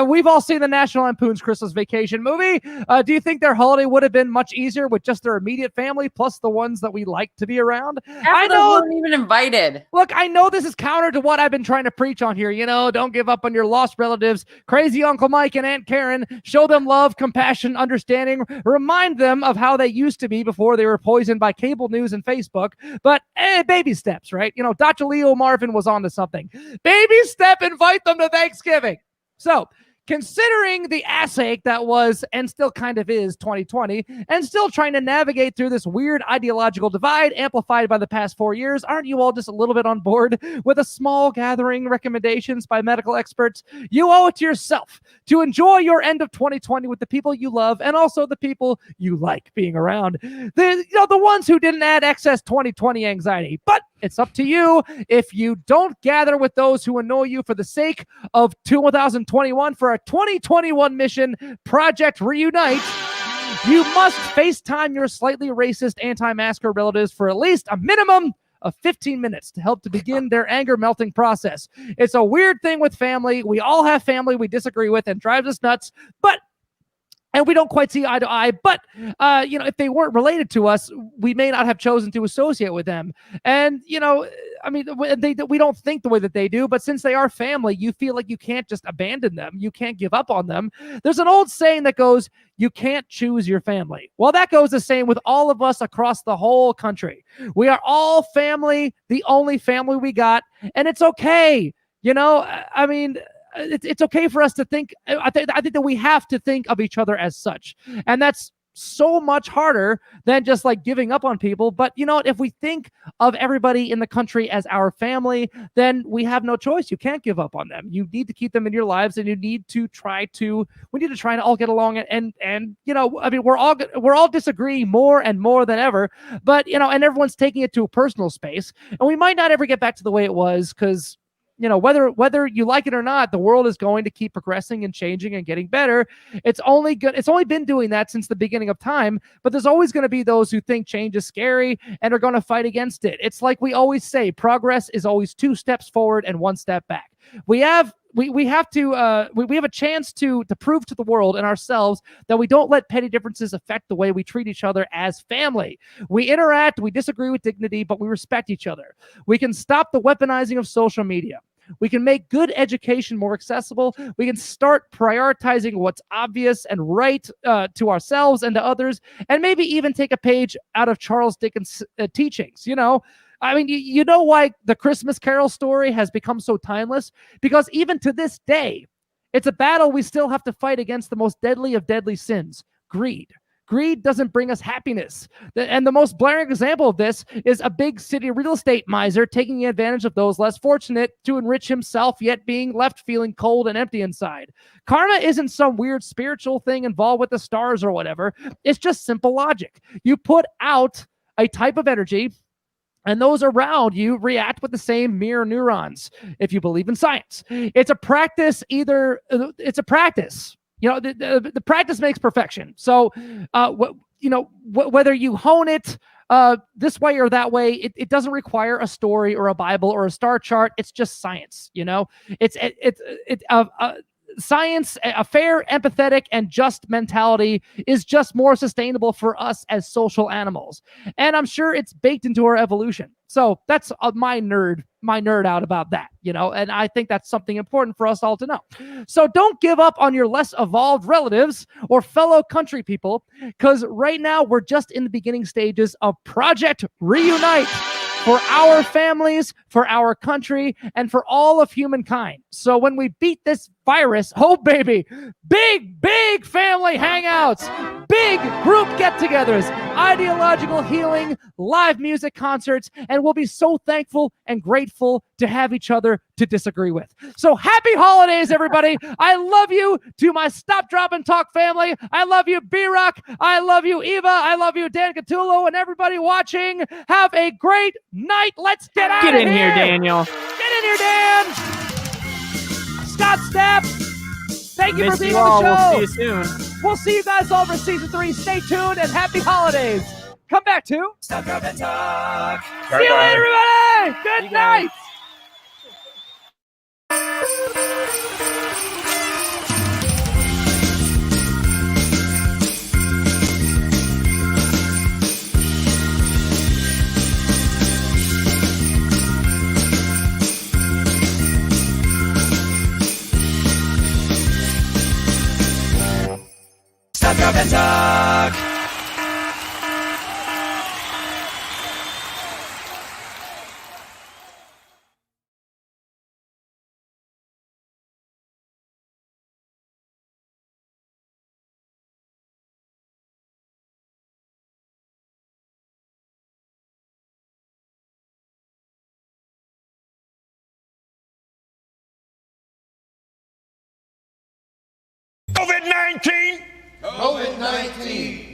we've all seen the National Lampoon's Christmas Vacation movie. Do you think their holiday would have been much easier with just their immediate family plus the ones that we like to be around? I know, weren't even invited. Look, I know this is counter to what I've been trying to preach on here. You know, don't give up on your lost relatives. Crazy Uncle Mike and Aunt Karen. Show them love, compassion, understanding. Remind them of how they used to be before they were poisoned by cable news and Facebook. But baby steps, right? You know, Dr. Leo Marvin was onto something. Baby step, invite them to Thanksgiving. So, considering the ass ache that was and still kind of is 2020, and still trying to navigate through this weird ideological divide amplified by the past 4 years, aren't you all just a little bit on board with a small gathering recommendations by medical experts? You owe it to yourself to enjoy your end of 2020 with the people you love and also the people you like being around. The ones who didn't add excess 2020 anxiety. But it's up to you. If you don't gather with those who annoy you for the sake of 2021 for a 2021 mission, Project Reunite, you must FaceTime your slightly racist anti-masker relatives for at least a minimum of 15 minutes to help to begin their anger melting process. It's a weird thing with family. We all have family we disagree with and drives us nuts, and we don't quite see eye to eye, but, if they weren't related to us, we may not have chosen to associate with them. And, we don't think the way that they do, but since they are family, you feel like you can't just abandon them. You can't give up on them. There's an old saying that goes, you can't choose your family. Well, that goes the same with all of us across the whole country. We are all family, the only family we got, and it's okay. It's okay for us to think. I think that we have to think of each other as such, and that's so much harder than just like giving up on people. But if we think of everybody in the country as our family, then we have no choice. You can't give up on them. You need to keep them in your lives, and we need to try to all get along. And we're all disagree more and more than ever. But and everyone's taking it to a personal space, and we might not ever get back to the way it was because. Whether you like it or not, the world is going to keep progressing and changing and getting better. It's only been doing that since the beginning of time, but there's always going to be those who think change is scary and are going to fight against it. It's like we always say, progress is always 2 steps forward and 1 step back. We have a chance to prove to the world and ourselves that we don't let petty differences affect the way we treat each other as family. We interact, we disagree with dignity, but we respect each other. We can stop the weaponizing of social media. We can make good education more accessible. We can start prioritizing what's obvious and right to ourselves and to others, and maybe even take a page out of Charles Dickens' teachings. You know why the Christmas Carol story has become so timeless? Because even to this day, it's a battle we still have to fight against the most deadly of deadly sins, greed. Greed doesn't bring us happiness. And the most blaring example of this is a big city real estate miser taking advantage of those less fortunate to enrich himself, yet being left feeling cold and empty inside. Karma isn't some weird spiritual thing involved with the stars or whatever. It's just simple logic. You put out a type of energy, and those around you react with the same mirror neurons, if you believe in science. It's a practice. The practice makes perfection. So, whether you hone it this way or that way, it doesn't require a story or a Bible or a star chart. It's just science. Science, a fair, empathetic, and just mentality is just more sustainable for us as social animals. And I'm sure it's baked into our evolution. So that's my nerd out about that, and I think that's something important for us all to know. So don't give up on your less evolved relatives or fellow country people, because right now we're just in the beginning stages of Project Reunite for our families, for our country, and for all of humankind. So when we beat this virus, oh baby, big family hangouts, big group get-togethers, ideological healing, live music concerts, and we'll be so thankful and grateful to have each other to disagree with. So happy holidays, everybody. I love you to my Stop, Drop, and Talk family. I love you, B-Rock. I love you, Eva. I love you, Dan Catullo, and everybody watching. Have a great night. Let's get out of here. Get in here, Daniel. Get in here, Dan. Scott Stapp, thank you for being on the show. We'll see you soon. We'll see you guys all for season 3. Stay tuned and happy holidays. Come back to Stop, drop, and talk. See you later, everybody. Good night. Stop, drop, and talk. COVID-19! COVID-19!